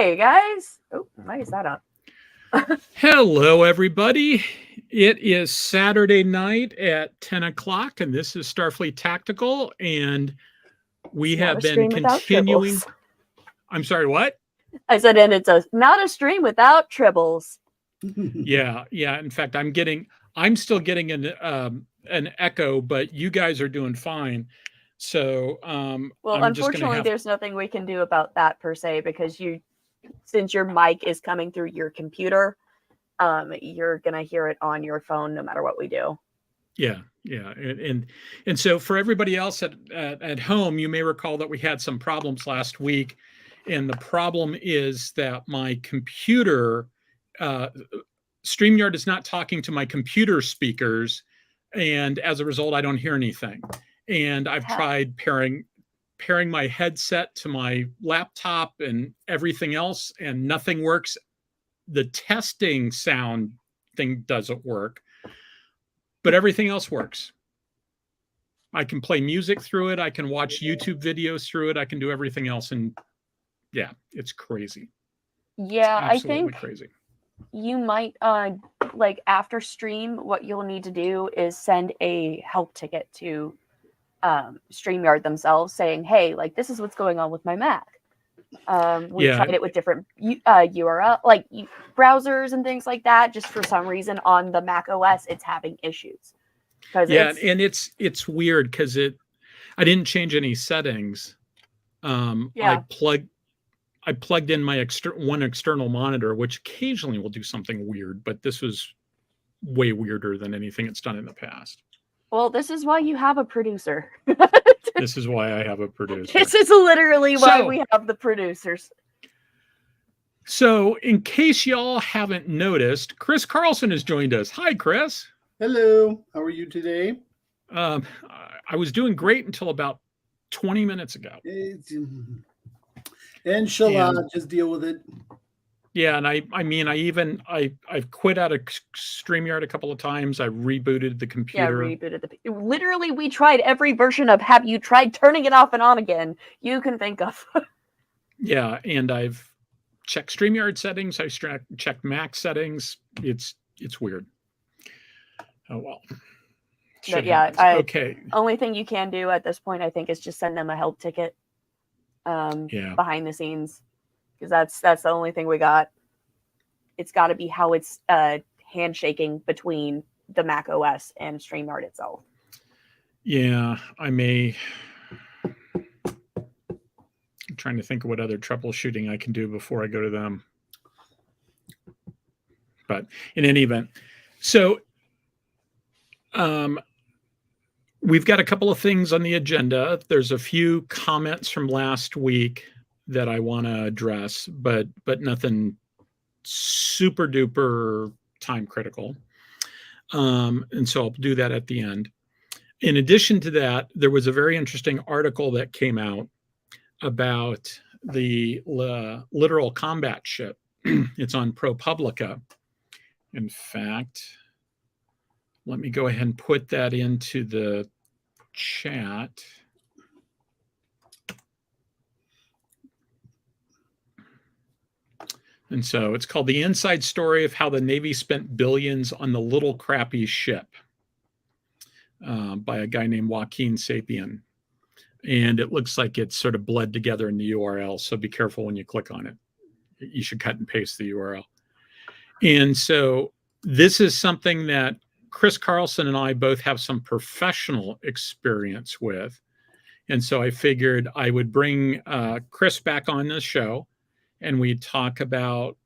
Hey, guys. Oh, why is that up? Hello, everybody. It is Saturday night at 10 o'clock, and this is Starfleet Tactical, and we have been continuing. I'm sorry, what? I said, and it's not a stream without tribbles. Yeah. In fact, I'm still getting an echo, but you guys are doing fine. So, well, unfortunately, there's nothing we can do about that per se, because since your mic is coming through your computer, you're gonna hear it on your phone no matter what we do. Yeah, and so for everybody else at home, you may recall that we had some problems last week, and the problem is that my computer, StreamYard is not talking to my computer speakers, and as a result, I don't hear anything. And I've tried pairing my headset to my laptop and everything else, and nothing works. The testing sound thing doesn't work, but everything else works. I can play music through it. I can watch YouTube videos through it. I can do everything else. And yeah, it's crazy. Yeah, I think crazy. You might, like after stream, what you'll need to do is send a help ticket to StreamYard themselves saying, hey, like this is what's going on with my Mac. We tried it with different URL, like browsers and things like that. Just for some reason on the Mac OS, it's having issues. And it's weird because I didn't change any settings. I plugged in my one external monitor, which occasionally will do something weird, but this was way weirder than anything it's done in the past. Well, this is why you have a producer. This is why I have a producer. This is literally why we have the producers. So, in case y'all haven't noticed, Chris Carlson has joined us. Hi, Chris. Hello. How are you today? I was doing great until about 20 minutes ago. Inshallah, just deal with it. Yeah, and I've quit out of StreamYard a couple of times. I rebooted the computer. Yeah, literally, we tried every version of have you tried turning it off and on again you can think of. Yeah, and I've checked StreamYard settings. I checked Mac settings. It's weird. Oh well. But yeah, okay. Only thing you can do at this point, I think, is just send them a help ticket. Behind the scenes. Because that's the only thing we got. It's got to be how it's handshaking between the Mac OS and StreamYard itself. Yeah, I'm trying to think of what other troubleshooting I can do before I go to them. But in any event, so we've got a couple of things on the agenda. There's a few comments from last week that I want to address, but nothing super duper time critical. And so I'll do that at the end. In addition to that, there was a very interesting article that came out about the Littoral combat ship. It's on ProPublica. In fact, let me go ahead and put that into the chat. And so it's called The Inside Story of How the Navy Spent Billions on the Little Crappy Ship by a guy named Joaquin Sapien. And it looks like it's sort of bled together in the URL. So be careful when you click on it. You should cut and paste the URL. And so this is something that Chris Carlson and I both have some professional experience with. And so I figured I would bring Chris back on this show. And we talk about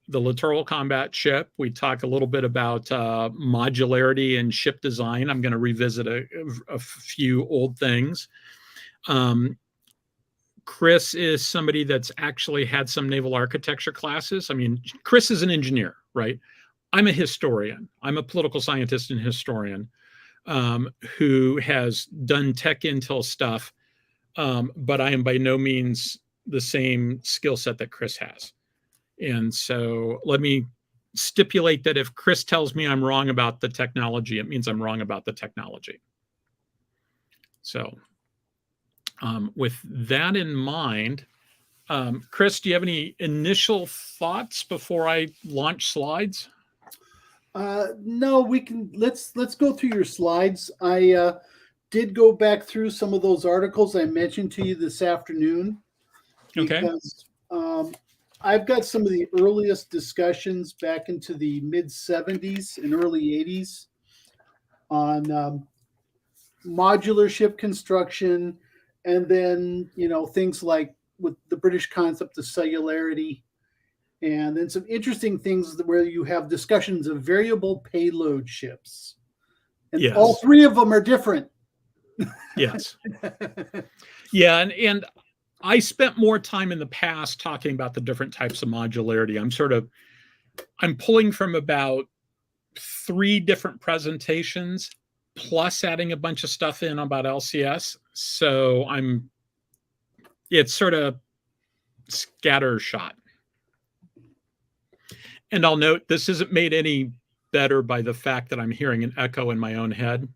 the Littoral combat ship. We talk a little bit about modularity and ship design. I'm going to revisit a few old things. Chris is somebody that's actually had some naval architecture classes. I mean, Chris is an engineer, right? I'm a historian. I'm a political scientist and historian who has done tech intel stuff, but I am by no means the same skill set that Chris has. And so let me stipulate that if Chris tells me I'm wrong about the technology, it means I'm wrong about the technology. So with that in mind, Chris, do you have any initial thoughts before I launch slides? No, we can. Let's go through your slides. I did go back through some of those articles I mentioned to you this afternoon. Because I've got some of the earliest discussions back into the mid 70s and early 80s on modular ship construction, and then things like with the British concept of cellularity, and then some interesting things where you have discussions of variable payload ships, and yes. all three of them are different. Yes. Yeah, and I spent more time in the past talking about the different types of modularity. I'm pulling from about 3 different presentations, plus adding a bunch of stuff in about LCS. So it's sort of scattershot. And I'll note this isn't made any better by the fact that I'm hearing an echo in my own head,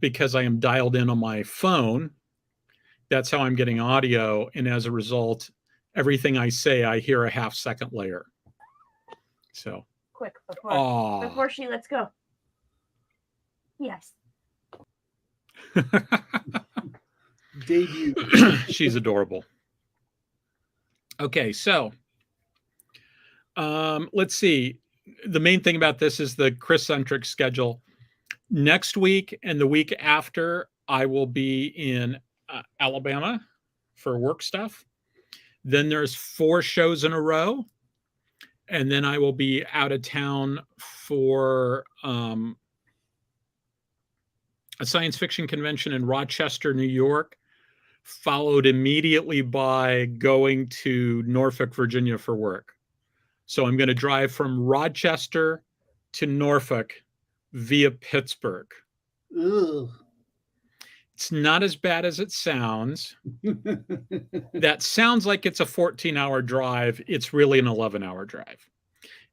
because I am dialed in on my phone. That's how I'm getting audio. And as a result, everything I say, I hear a half-second later. So quick before she lets go. Yes. Debut. She's adorable. Okay, so let's see. The main thing about this is the Chriscentric schedule. Next week and the week after, I will be in Alabama for work stuff. Then there's 4 shows in a row. And then I will be out of town for a science fiction convention in Rochester, New York, followed immediately by going to Norfolk, Virginia for work. So I'm going to drive from Rochester to Norfolk via Pittsburgh. Ugh. It's not as bad as it sounds. That sounds like it's a 14-hour drive. It's really an 11-hour drive.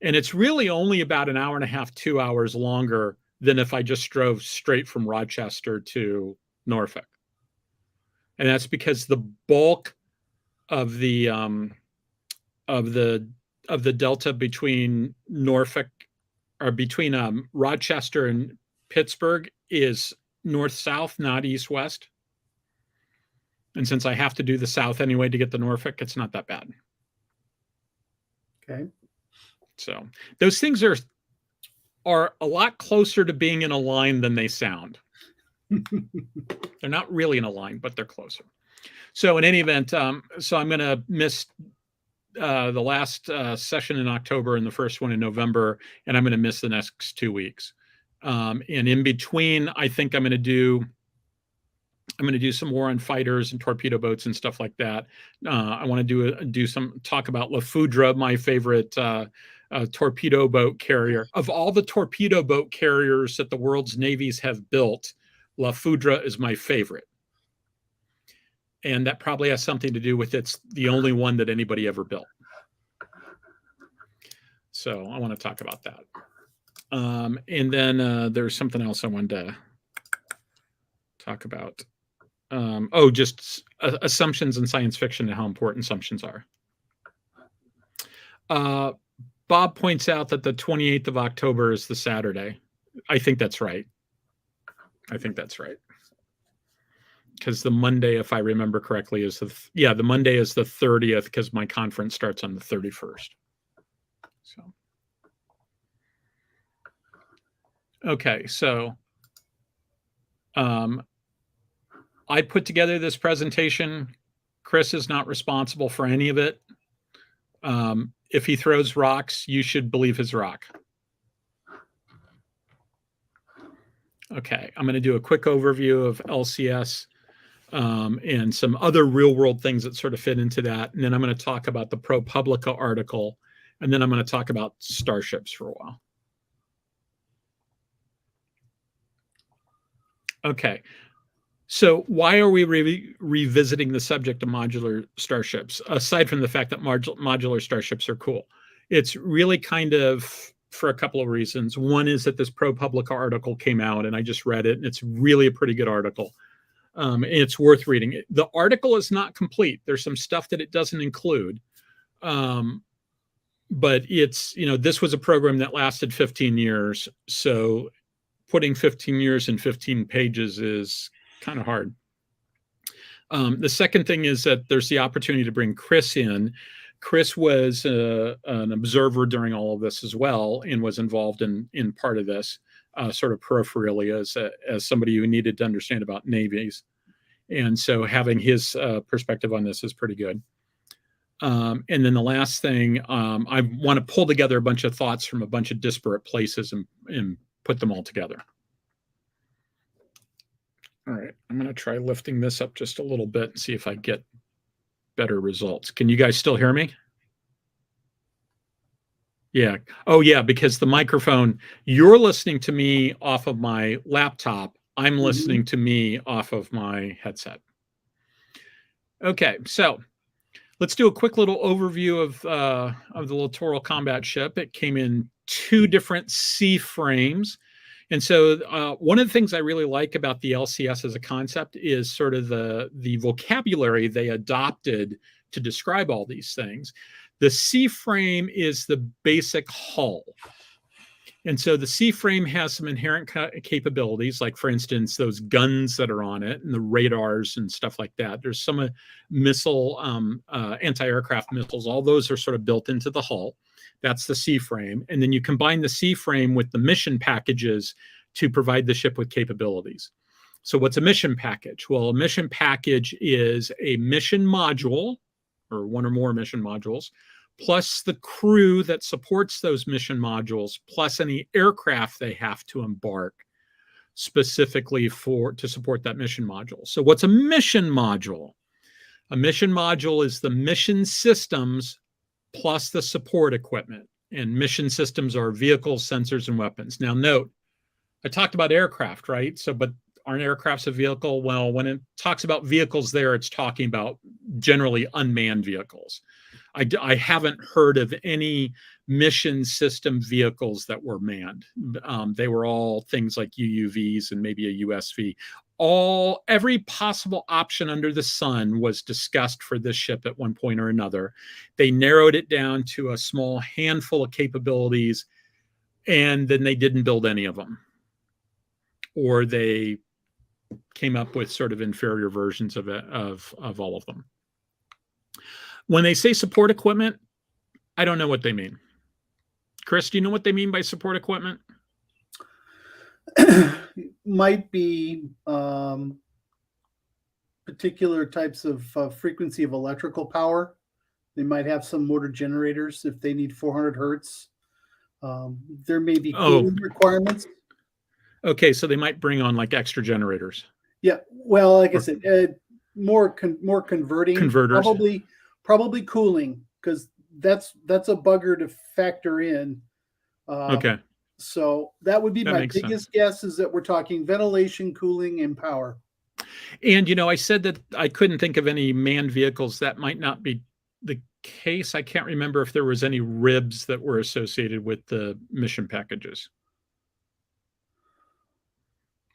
And it's really only about an hour and a half, 2 hours longer than if I just drove straight from Rochester to Norfolk. And that's because the bulk of the delta between Norfolk or between Rochester and Pittsburgh is north-south, not east-west. And since I have to do the south anyway to get to Norfolk, it's not that bad. Okay. So those things are a lot closer to being in a line than they sound. They're not really in a line, but they're closer. So in any event, so I'm going to miss the last session in October and the first one in November, and I'm going to miss the next 2 weeks. And in between, I think I'm going to do some war on fighters and torpedo boats and stuff like that. I want to do some talk about La Foudre, my favorite torpedo boat carrier. Of all the torpedo boat carriers that the world's navies have built, La Foudre is my favorite. And that probably has something to do with it's the only one that anybody ever built. So I want to talk about that. And then there's something else I wanted to talk about. Just assumptions in science fiction and how important assumptions are. Bob points out that the 28th of October is the Saturday. I think that's right. Because the Monday, if I remember correctly, is the Monday is the 30th because my conference starts on the 31st. So, okay, so I put together this presentation. Chris is not responsible for any of it. If he throws rocks, you should believe his rock. Okay, I'm going to do a quick overview of LCS and some other real-world things that sort of fit into that. And then I'm going to talk about the ProPublica article, and then I'm going to talk about starships for a while. Okay, so why are we revisiting the subject of modular starships, aside from the fact that modular starships are cool? It's really kind of for a couple of reasons. One is that this ProPublica article came out, and I just read it, and it's really a pretty good article. It's worth reading. The article is not complete. There's some stuff that it doesn't include. But it's, this was a program that lasted 15 years. So putting 15 years in 15 pages is kind of hard. The second thing is that there's the opportunity to bring Chris in. Chris was an observer during all of this as well, and was involved in part of this sort of peripherally as somebody who needed to understand about navies. And so having his perspective on this is pretty good. And then the last thing, I want to pull together a bunch of thoughts from a bunch of disparate places and put them all together. All right, I'm going to try lifting this up just a little bit and see if I get better results. Can you guys still hear me? Yeah. Oh, yeah, because the microphone, you're listening to me off of my laptop. I'm listening to me off of my headset. Okay, so let's do a quick little overview of the Littoral combat ship. It came in 2 different C frames. And so one of the things I really like about the LCS as a concept is sort of the vocabulary they adopted to describe all these things. The C frame is the basic hull. And so the C frame has some inherent capabilities, like, for instance, those guns that are on it and the radars and stuff like that. There's some missile, anti-aircraft missiles. All those are sort of built into the hull. That's the C frame. And then you combine the C frame with the mission packages to provide the ship with capabilities. So what's a mission package? Well, a mission package is a mission module, or one or more mission modules, plus the crew that supports those mission modules, plus any aircraft they have to embark specifically to support that mission module. So what's a mission module? A mission module is the mission systems plus the support equipment. And mission systems are vehicles, sensors, and weapons. Now note, I talked about aircraft, right? So, but aren't aircrafts a vehicle? Well, when it talks about vehicles there, it's talking about generally unmanned vehicles. I haven't heard of any mission system vehicles that were manned. They were all things like UUVs and maybe a USV. Every possible option under the sun was discussed for this ship at one point or another. They narrowed it down to a small handful of capabilities, and then they didn't build any of them. Or they came up with sort of inferior versions of all of them. When they say support equipment, I don't know what they mean. Chris, do you know what they mean by support equipment? Might be particular types of frequency of electrical power. They might have some motor generators if they need 400 hertz. There may be cooling requirements. Okay, so they might bring on like extra generators. Yeah, well, like I said, more converting. Converters. Probably cooling, because that's a bugger to factor in. Okay. So that would be my biggest guess, is that we're talking ventilation, cooling, and power. And, I said that I couldn't think of any manned vehicles. That might not be the case. I can't remember if there was any ribs that were associated with the mission packages.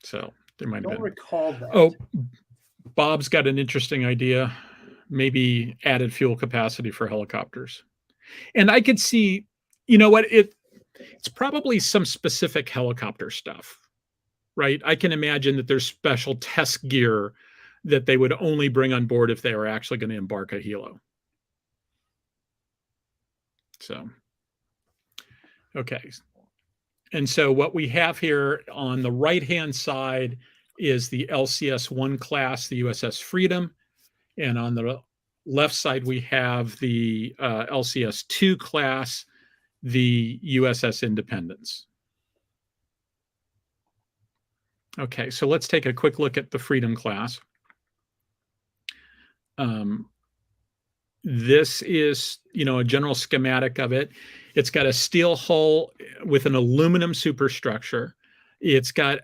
So there might have been. I don't recall that. Oh, Bob's got an interesting idea. Maybe added fuel capacity for helicopters. And I could see, it's probably some specific helicopter stuff, right? I can imagine that there's special test gear that they would only bring on board if they were actually going to embark a helo. So, okay. And so what we have here on the right-hand side is the LCS-1 class, the USS Freedom. And on the left side, we have the LCS-2 class, the USS Independence. Okay, so let's take a quick look at the Freedom class. This is, a general schematic of it. It's got a steel hull with an aluminum superstructure. It's got,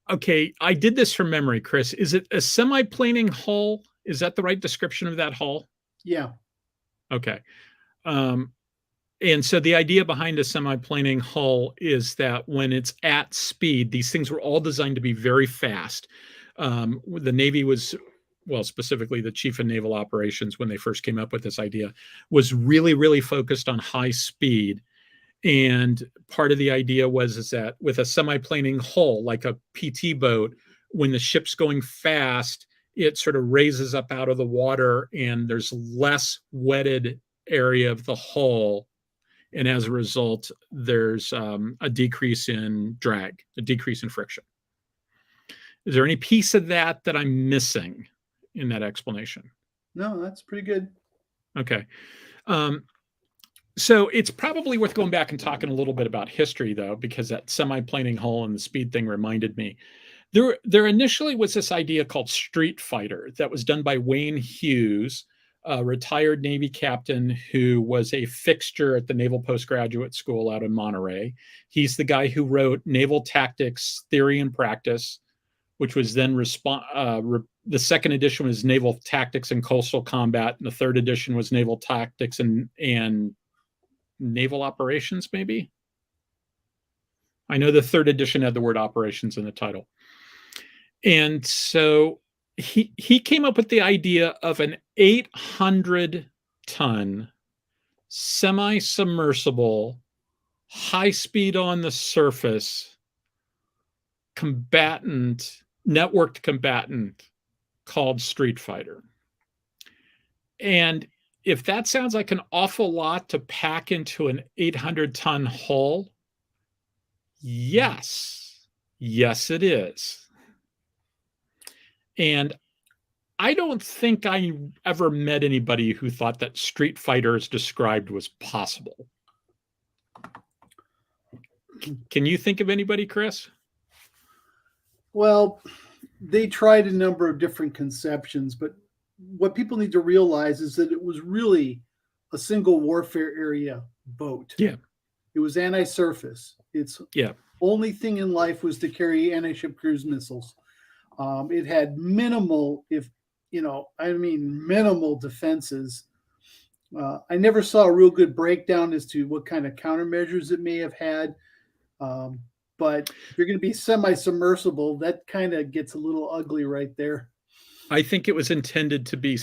okay, I did this from memory, Chris. Is it a semi-planing hull? Is that the right description of that hull? Yeah. Okay. And so the idea behind a semi-planing hull is that when it's at speed, these things were all designed to be very fast. The Navy was, well, specifically the Chief of Naval Operations, when they first came up with this idea, was really, really focused on high speed. And part of the idea is that with a semi-planing hull, like a PT boat, when the ship's going fast, it sort of raises up out of the water and there's less wetted area of the hull. And as a result, there's a decrease in drag, a decrease in friction. Is there any piece of that I'm missing in that explanation? No, that's pretty good. Okay. So it's probably worth going back and talking a little bit about history, though, because that semi-planing hull and the speed thing reminded me. There initially was this idea called Street Fighter that was done by Wayne Hughes, a retired Navy captain who was a fixture at the Naval Postgraduate School out in Monterey. He's the guy who wrote Naval Tactics Theory and Practice, which was then the second edition was Naval Tactics and Coastal Combat, and the third edition was Naval Tactics and Naval Operations, maybe? I know the third edition had the word operations in the title. And so he came up with the idea of an 800-ton semi-submersible, high speed on the surface, networked combatant called Street Fighter. And if that sounds like an awful lot to pack into an 800-ton hull, yes, it is. And I don't think I ever met anybody who thought that Street Fighter as described was possible. Can you think of anybody, Chris? Well, they tried a number of different conceptions, but what people need to realize is that it was really a single warfare area boat. Yeah. It was anti-surface. Its only thing in life was to carry anti-ship cruise missiles. It had minimal defenses. I never saw a real good breakdown as to what kind of countermeasures it may have had. But if you're going to be semi-submersible, that kind of gets a little ugly right there. I think it was intended to be,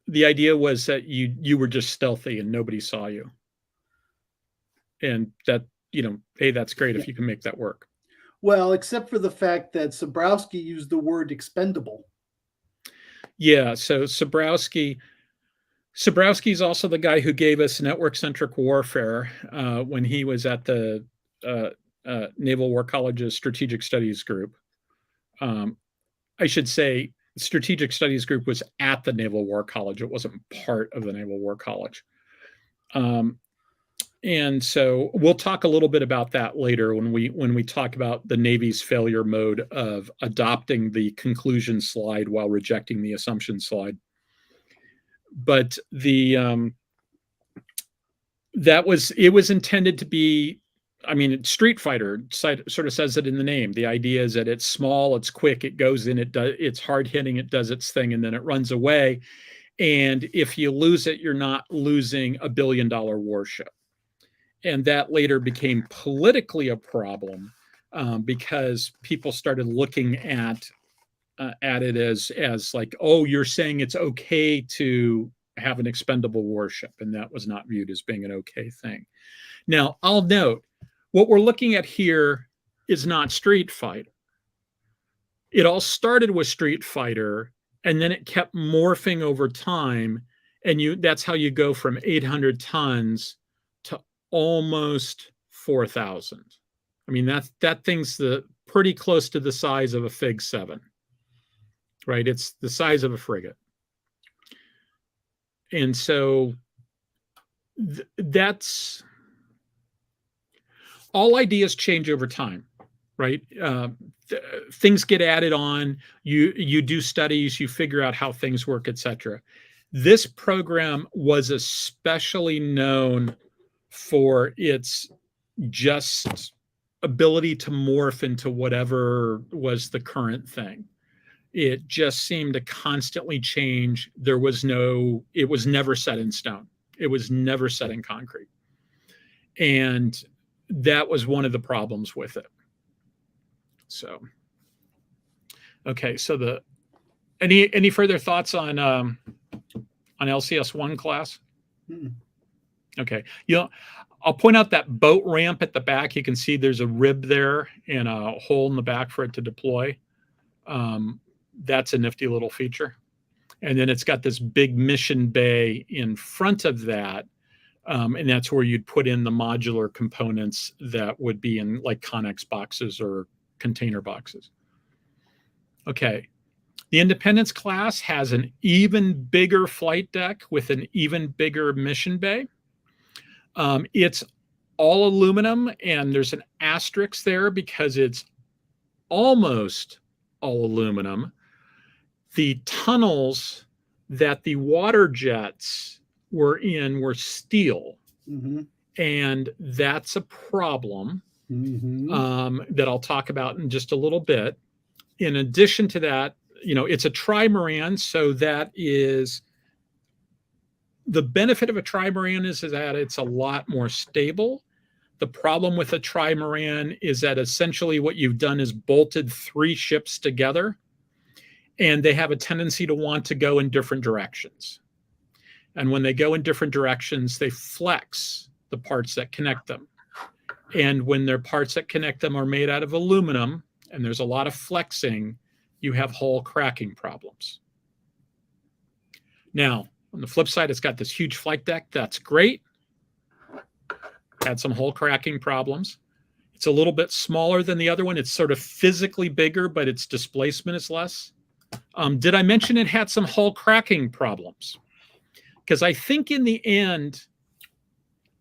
the idea was that you were just stealthy and nobody saw you. And that, hey, that's great if you can make that work. Well, except for the fact that Sobrowski used the word expendable. Yeah, so Sobrowski's also the guy who gave us network-centric warfare when he was at the Naval War College's Strategic Studies Group. I should say Strategic Studies Group was at the Naval War College. It wasn't part of the Naval War College. And so we'll talk a little bit about that later when we talk about the Navy's failure mode of adopting the conclusion slide while rejecting the assumption slide. But it was intended to be, Street Fighter sort of says it in the name. The idea is that it's small, it's quick, it goes in, it's hard hitting, it does its thing, and then it runs away. And if you lose it, you're not losing $1 billion warship. And that later became politically a problem because people started looking at it as like, oh, you're saying it's okay to have an expendable warship, and that was not viewed as being an okay thing. Now, I'll note, what we're looking at here is not Street Fighter. It all started with Street Fighter, and then it kept morphing over time, and that's how you go from 800 tons to almost 4,000. That thing's pretty close to the size of a Fig 7, right? It's the size of a frigate. And so that's all. Ideas change over time, right? Things get added on. You do studies, you figure out how things work, etc. This program was especially known for its just ability to morph into whatever was the current thing. It just seemed to constantly change. It was never set in stone. It was never set in concrete. And that was one of the problems with it. So, Okay, so any further thoughts on LCS-1 class? Okay, I'll point out that boat ramp at the back. You can see there's a rib there and a hole in the back for it to deploy. That's a nifty little feature. And then it's got this big mission bay in front of that. And that's where you'd put in the modular components that would be in like Connex boxes or container boxes. Okay. The Independence class has an even bigger flight deck with an even bigger mission bay. It's all aluminum, and there's an asterisk there because it's almost all aluminum. The tunnels that the water jets were in were steel, and that's a problem that I'll talk about in just a little bit. In addition to that, it's a trimaran, so that is the benefit of a trimaran is that it's a lot more stable. The problem with a trimaran is that essentially what you've done is bolted 3 ships together, and they have a tendency to want to go in different directions. And when they go in different directions, they flex the parts that connect them. And when their parts that connect them are made out of aluminum, and there's a lot of flexing, you have hull cracking problems. Now, on the flip side, it's got this huge flight deck. That's great. Had some hull cracking problems. It's a little bit smaller than the other one. It's sort of physically bigger, but its displacement is less. Did I mention it had some hull cracking problems? Because I think in the end,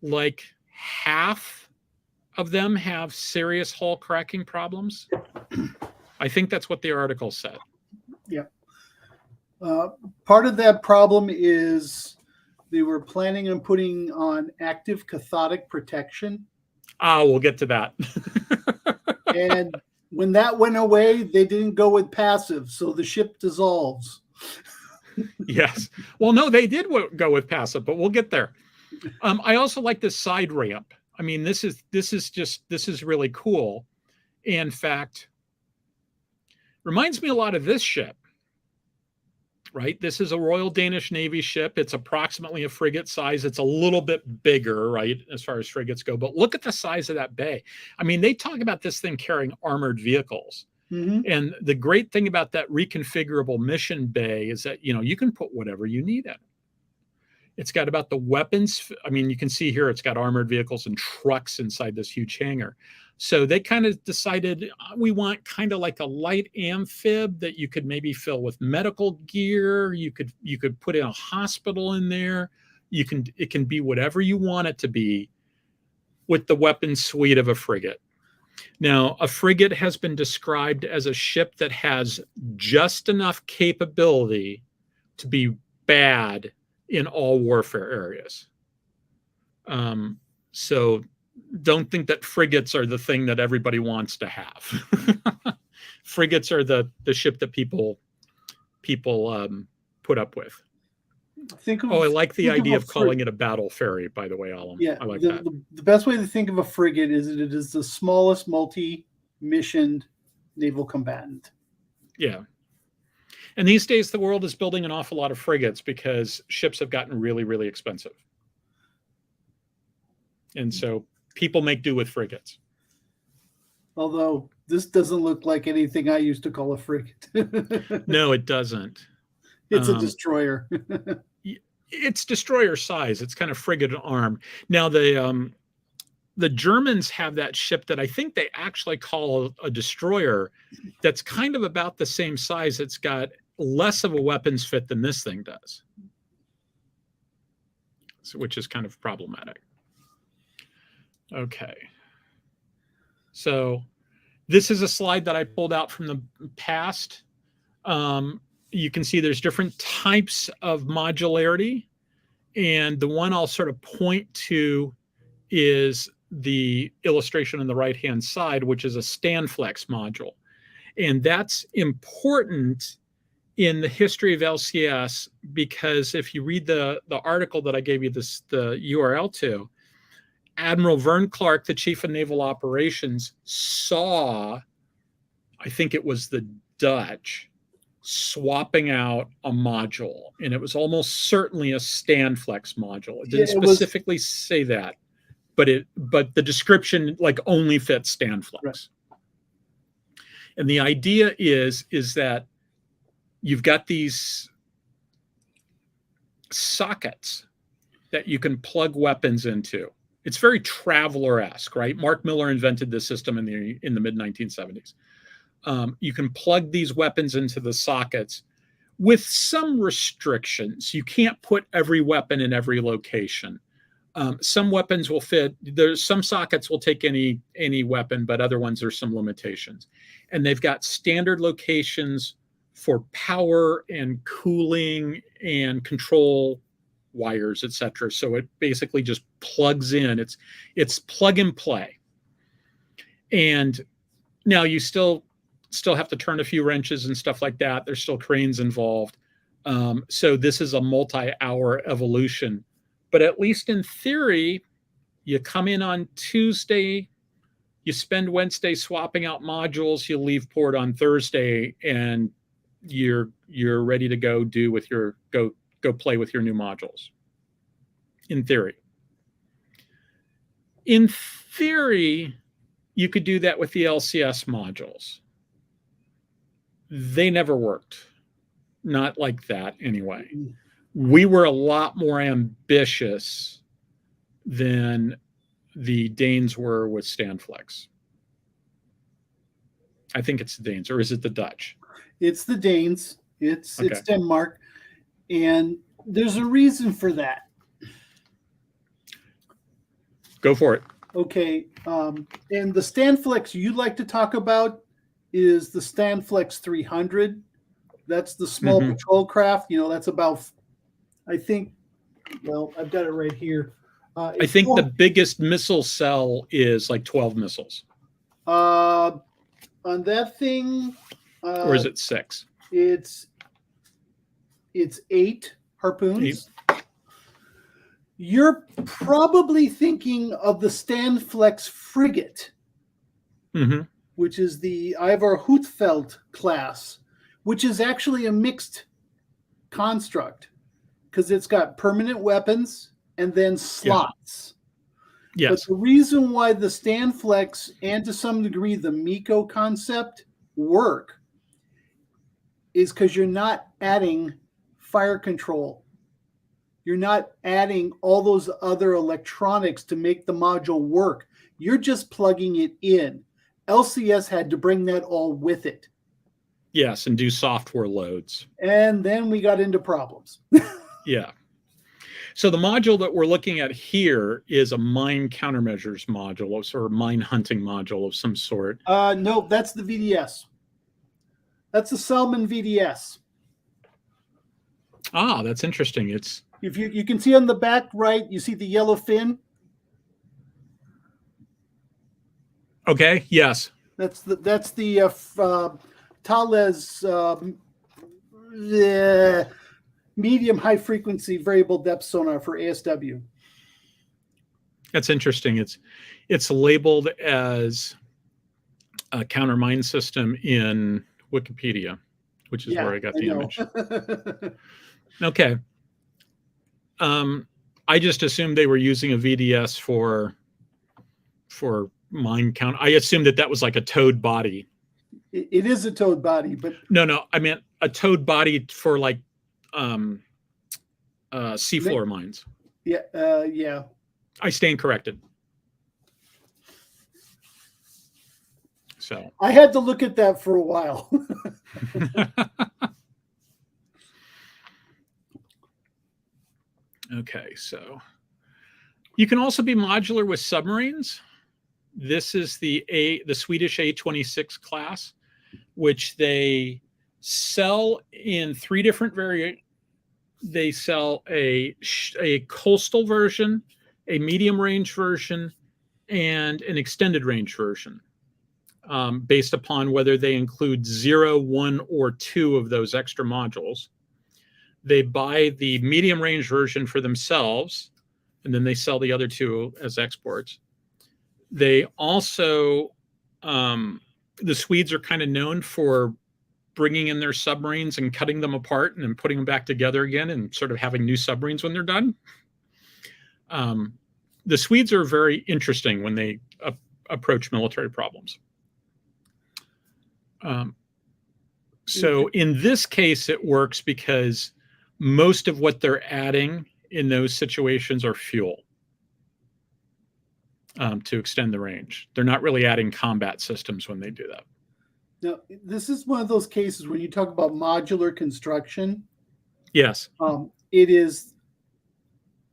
like half of them have serious hull cracking problems. I think that's what the article said. Yeah. Part of that problem is they were planning on putting on active cathodic protection. We'll get to that. And when that went away, they didn't go with passive, so the ship dissolves. Yes. Well, no, they did go with passive, but we'll get there. I also like this side ramp. I mean, this is really cool. In fact, reminds me a lot of this ship, right? This is a Royal Danish Navy ship. It's approximately a frigate size. It's a little bit bigger, right, as far as frigates go. But look at the size of that bay. I mean, they talk about this thing carrying armored vehicles. And the great thing about that reconfigurable mission bay is that, you can put whatever you need in it. It's got about the weapons. I mean, you can see here, it's got armored vehicles and trucks inside this huge hangar. So they kind of decided we want kind of like a light amphib that you could maybe fill with medical gear. You could put in a hospital in there. It can be whatever you want it to be with the weapon suite of a frigate. Now, a frigate has been described as a ship that has just enough capability to be bad in all warfare areas. So don't think that frigates are the thing that everybody wants to have. Frigates are the ship that people put up with. I like the idea of calling it a battle ferry, by the way, Alan. Yeah, I like that. The best way to think of a frigate is that it is the smallest multi-missioned naval combatant. Yeah. And these days, the world is building an awful lot of frigates because ships have gotten really, really expensive. And so people make do with frigates. Although this doesn't look like anything I used to call a frigate. No, it doesn't. It's a destroyer. It's destroyer size. It's kind of frigate arm. Now, the Germans have that ship that I think they actually call a destroyer that's kind of about the same size. It's got less of a weapons fit than this thing does, which is kind of problematic. Okay. So this is a slide that I pulled out from the past. You can see there's different types of modularity. And the one I'll sort of point to is the illustration on the right-hand side, which is a StanFlex module. And that's important in the history of LCS because if you read the article that I gave you the URL to, Admiral Vern Clark, the Chief of Naval Operations, saw, I think it was the Dutch swapping out a module, and it was almost certainly a Standflex module. It didn't specifically say that, but the description like only fits Standflex. Right. And the idea is that you've got these sockets that you can plug weapons into. It's very Traveler-esque, right? Mark Miller invented this system in the mid-1970s. You can plug these weapons into the sockets with some restrictions. You can't put every weapon in every location. Some weapons will fit. There's some sockets will take any weapon, but other ones there's some limitations. And they've got standard locations for power and cooling and control wires, etc. So it basically just plugs in. It's plug and play. And now you still have to turn a few wrenches and stuff like that. There's still cranes involved. So this is a multi-hour evolution. But at least in theory, you come in on Tuesday, you spend Wednesday swapping out modules, you leave port on Thursday, and you're ready to go go play with your new modules. In theory. In theory, you could do that with the LCS modules. They never worked. Not like that anyway. We were a lot more ambitious than the Danes were with Standflex. I think it's the Danes, or is it the Dutch? It's the Danes. It's Denmark. And there's a reason for that. Go for it. Okay. And the Standflex you like to talk about is the Standflex 300. That's the small patrol craft. That's about, I think, well, I've got it right here. I think the biggest missile cell is like 12 missiles. On that thing. Or is it 6? It's 8 harpoons. 8. You're probably thinking of the Standflex frigate, which is the Ivar Huitfeldt class, which is actually a mixed construct because it's got permanent weapons and then slots. Yes. But the reason why the Standflex and to some degree the MECO concept work is because you're not adding fire control. You're not adding all those other electronics to make the module work. You're just plugging it in. LCS had to bring that all with it. Yes, and do software loads. And then we got into problems. Yeah. So the module that we're looking at here is a mine countermeasures module, or mine hunting module of some sort. No, that's the VDS. That's the Salmon VDS. Ah, that's interesting. It's if you can see on the back right, you see the yellow fin. Okay. Yes. That's the Thales medium high frequency variable depth sonar for ASW. That's interesting. It's labeled as a counter mine system in Wikipedia, which is where I got the image. Okay. I just assumed they were using a VDS for mine count. I assumed that was like a towed body. It is a towed body, but no, I meant a towed body for like seafloor mines. Yeah. I stand corrected. So I had to look at that for a while. Okay, so you can also be modular with submarines. This is the Swedish A26 class, which they sell in 3 different variants. They sell a coastal version, a medium range version, and an extended range version, based upon whether they include 0, 1, or 2 of those extra modules. They buy the medium range version for themselves, and then they sell the other 2 as exports. They also, the Swedes are kind of known for bringing in their submarines and cutting them apart and then putting them back together again and sort of having new submarines when they're done. The Swedes are very interesting when they approach military problems. So in this case, it works because most of what they're adding in those situations are fuel to extend the range. They're not really adding combat systems when they do that. Now, this is one of those cases when you talk about modular construction. Yes. It is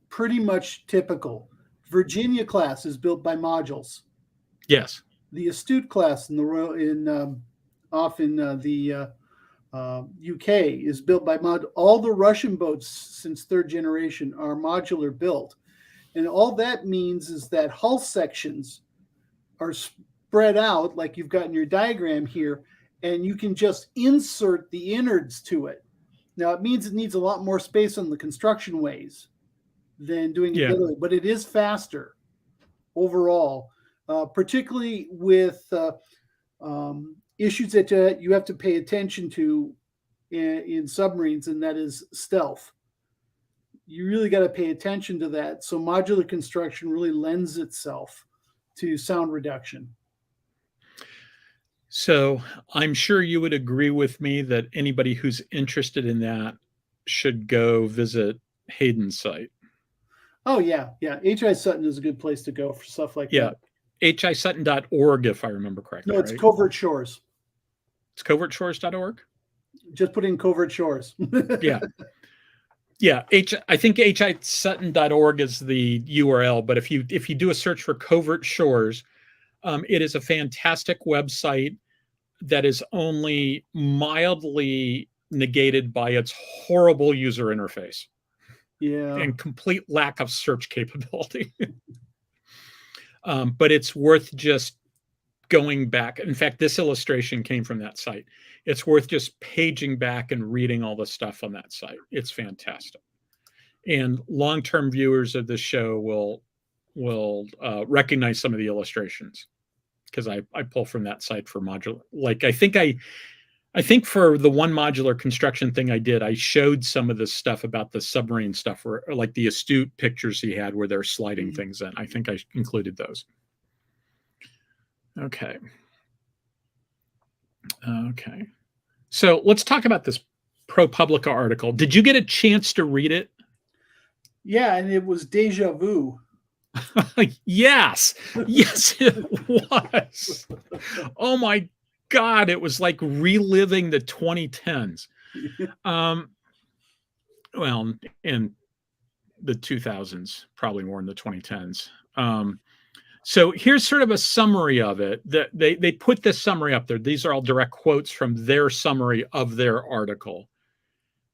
pretty much typical. Virginia class is built by modules. Yes. The Astute class in the UK is built by all the Russian boats since third generation are modular built. And all that means is that hull sections are spread out like you've got in your diagram here, and you can just insert the innards to it. Now, it means it needs a lot more space on the construction ways than doing it the other way, but it is faster overall, particularly with issues that you have to pay attention to in submarines, and that is stealth. You really got to pay attention to that. So modular construction really lends itself to sound reduction. So I'm sure you would agree with me that anybody who's interested in that should go visit Hayden's site. Oh, yeah. Yeah. H.I. Sutton is a good place to go for stuff like that. HISutton.org, if I remember correctly. No, it's right? Covert Shores. It's covertshores.org? Just put in Covert Shores. Yeah. Yeah, I think HISutton.org is the URL, but if you do a search for Covert Shores, it is a fantastic website that is only mildly negated by its horrible user interface. Yeah. And complete lack of search capability. But it's worth just going back. In fact, this illustration came from that site. It's worth just paging back and reading all the stuff on that site. It's fantastic. And long-term viewers of this show will recognize some of the illustrations because I pull from that site for modular. Like I think for the one modular construction thing I did, I showed some of the stuff about the submarine stuff, or like the Astute pictures he had where they're sliding things in. I think I included those. Okay. Okay. So let's talk about this ProPublica article. Did you get a chance to read it? Yeah, and it was deja vu. Yes. Yes, it was. Oh my God, it was like reliving the 2010s. Well, in the 2000s, probably more in the 2010s. So here's sort of a summary of it. They put this summary up there. These are all direct quotes from their summary of their article.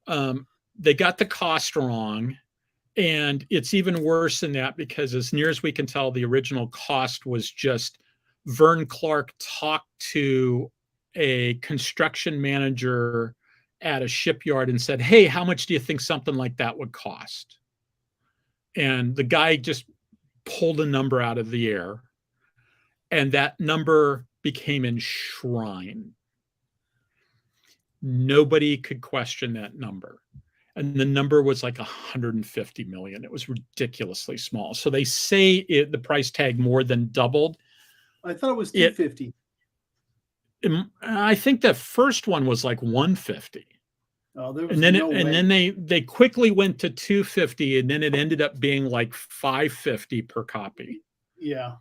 They got the cost wrong. And it's even worse than that because as near as we can tell, the original cost was just Vern Clark talked to a construction manager at a shipyard and said, hey, how much do you think something like that would cost? And the guy just pulled a number out of the air, and that number became enshrined. Nobody could question that number. And the number was like 150 million. It was ridiculously small. So they say the price tag more than doubled. I thought it was 250. I think the first one was like 150. Oh, there was and then no way. And then they quickly went to 250, and then it ended up being like 550 per copy. Yeah.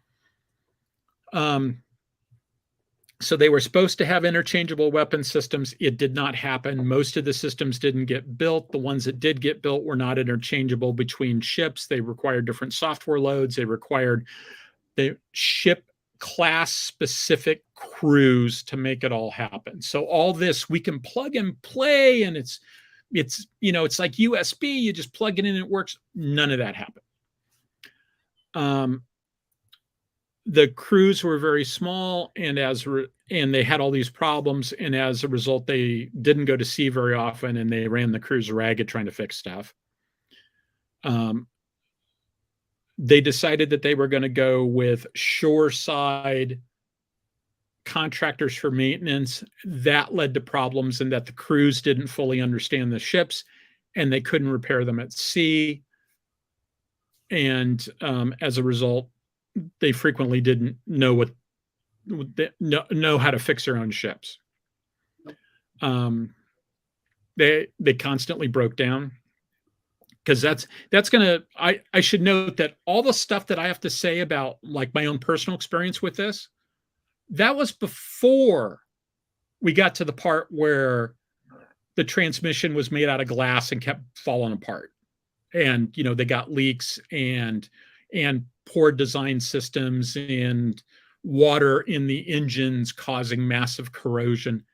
So they were supposed to have interchangeable weapon systems. It did not happen. Most of the systems didn't get built. The ones that did get built were not interchangeable between ships. They required different software loads. They required the ship class specific crews to make it all happen. So all this we can plug and play, and it's like USB. You just plug it in, it works. None of that happened. The crews were very small, and they had all these problems, and as a result, they didn't go to sea very often, and they ran the crews ragged trying to fix stuff. They decided that they were going to go with shoreside contractors for maintenance. That led to problems in that the crews didn't fully understand the ships and they couldn't repair them at sea. And as a result, they frequently didn't know how to fix their own ships. They constantly broke down, because that's gonna. I should note that all the stuff that I have to say about like my own personal experience with this, that was before we got to the part where the transmission was made out of glass and kept falling apart, and they got leaks and poor design systems and water in the engines causing massive corrosion.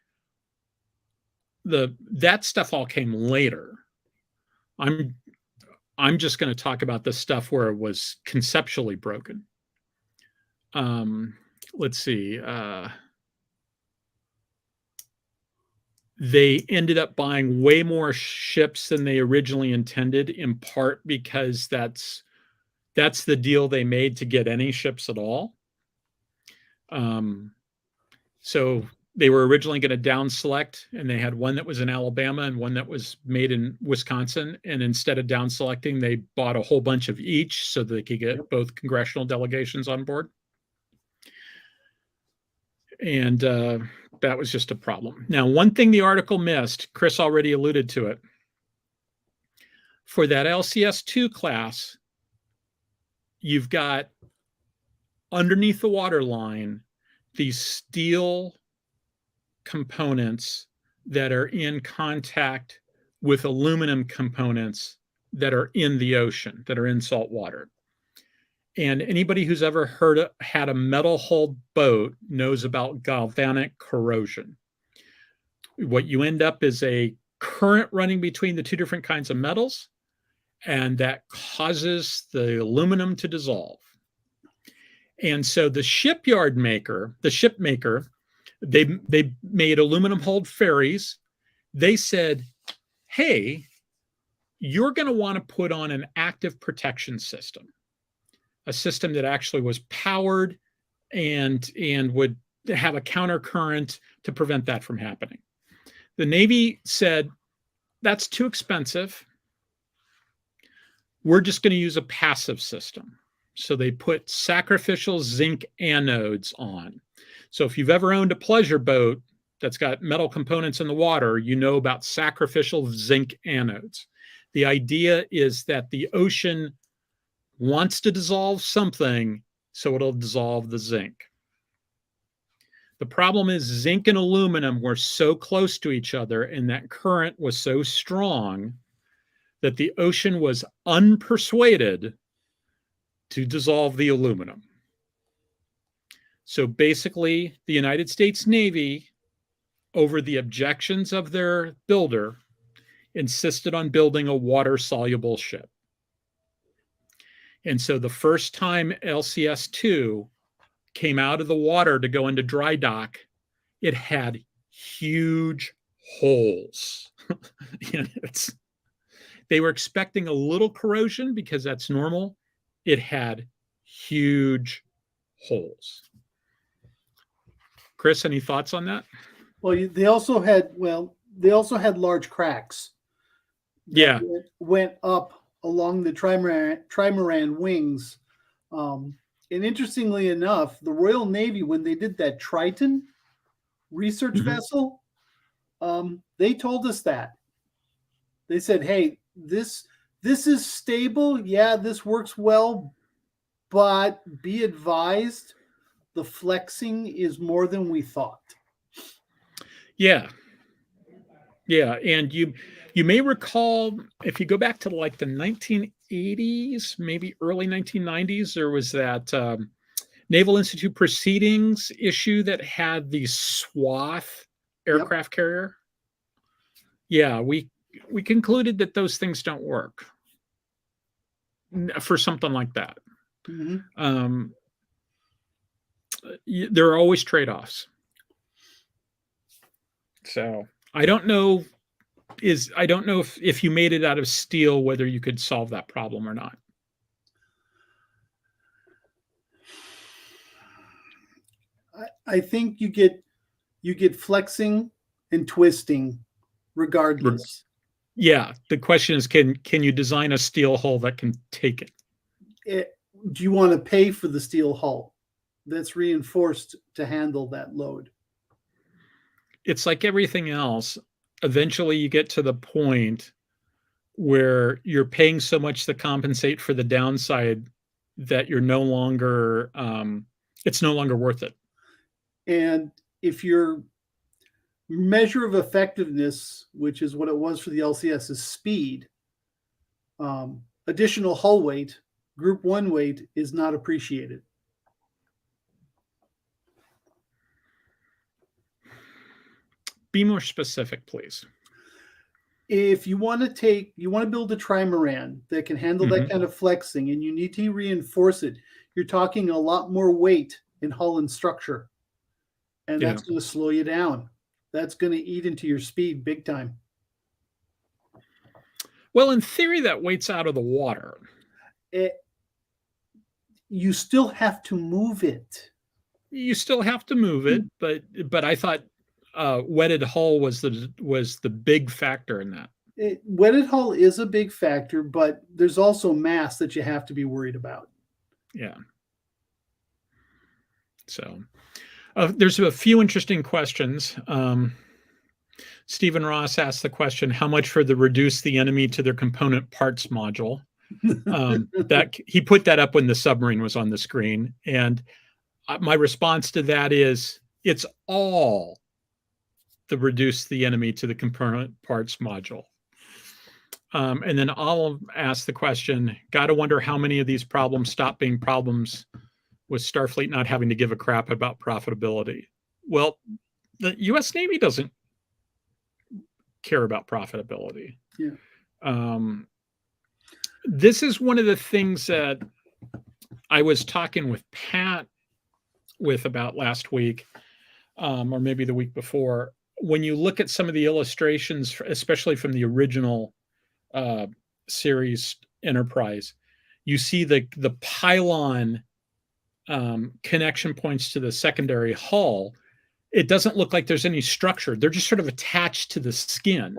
That stuff all came later. I'm just going to talk about the stuff where it was conceptually broken. Let's see. They ended up buying way more ships than they originally intended, in part because that's the deal they made to get any ships at all. So they were originally going to down select, and they had one that was in Alabama and one that was made in Wisconsin. And instead of down selecting, they bought a whole bunch of each so that they could get both congressional delegations on board. And that was just a problem. Now, one thing the article missed, Chris already alluded to it. For that LCS-2 class, you've got underneath the waterline these steel components that are in contact with aluminum components that are in the ocean, that are in salt water. And anybody who's ever had a metal-hulled boat knows about galvanic corrosion. What you end up is a current running between the two different kinds of metals, and that causes the aluminum to dissolve. And so the ship maker, they made aluminum-hulled ferries. They said, hey, you're going to want to put on an active protection system, a system that actually was powered and would have a countercurrent to prevent that from happening. The Navy said, that's too expensive. We're just going to use a passive system. So they put sacrificial zinc anodes on. So if you've ever owned a pleasure boat that's got metal components in the water, you know about sacrificial zinc anodes. The idea is that the ocean wants to dissolve something, so it'll dissolve the zinc. The problem is zinc and aluminum were so close to each other, and that current was so strong that the ocean was unpersuaded to dissolve the aluminum. So basically, the United States Navy, over the objections of their builder, insisted on building a water-soluble ship. And so the first time LCS-2 came out of the water to go into dry dock, it had huge holes. And they were expecting a little corrosion because that's normal. It had huge holes. Chris, any thoughts on that? Well, they also had large cracks. Yeah, went up along the trimaran wings. And interestingly enough, the Royal Navy, when they did that Triton research vessel, they told us that. They said, hey, this is stable. Yeah, this works well, but be advised, the flexing is more than we thought. Yeah. And you may recall, if you go back to like the 1980s, maybe early 1990s, there was that Naval Institute Proceedings issue that had the SWAT aircraft carrier. Yeah, we concluded that those things don't work for something like that. There are always trade-offs. So I don't know if you made it out of steel, whether you could solve that problem or not. I think you get flexing and twisting regardless. Yeah. The question is, can you design a steel hull that can take it? Do you want to pay for the steel hull that's reinforced to handle that load? It's like everything else. Eventually you get to the point where you're paying so much to compensate for the downside that you're no longer, it's no longer worth it. And if your measure of effectiveness, which is what it was for the LCS, is speed, additional hull weight, Group 1 weight is not appreciated. Be more specific, please. If you want to build a trimaran that can handle that kind of flexing, and you need to reinforce it, you're talking a lot more weight in hull and structure. And that's going to slow you down. That's going to eat into your speed big time. Well, in theory, that weight's out of the water. You still have to move it. You still have to move it, but I thought wetted hull was the big factor in that. Wetted hull is a big factor, but there's also mass that you have to be worried about. Yeah. So there's a few interesting questions. Stephen Ross asked the question, how much for the reduce the enemy to their component parts module? That he put that up when the submarine was on the screen. And my response to that is, it's all the reduce the enemy to the component parts module. And then I'll ask the question, got to wonder how many of these problems stop being problems with Starfleet not having to give a crap about profitability. Well, the U.S. Navy doesn't care about profitability. Yeah. This is one of the things that I was talking with Pat about last week, or maybe the week before. When you look at some of the illustrations, especially from the original series Enterprise, you see the pylon connection points to the secondary hull. It doesn't look like there's any structure. They're just sort of attached to the skin.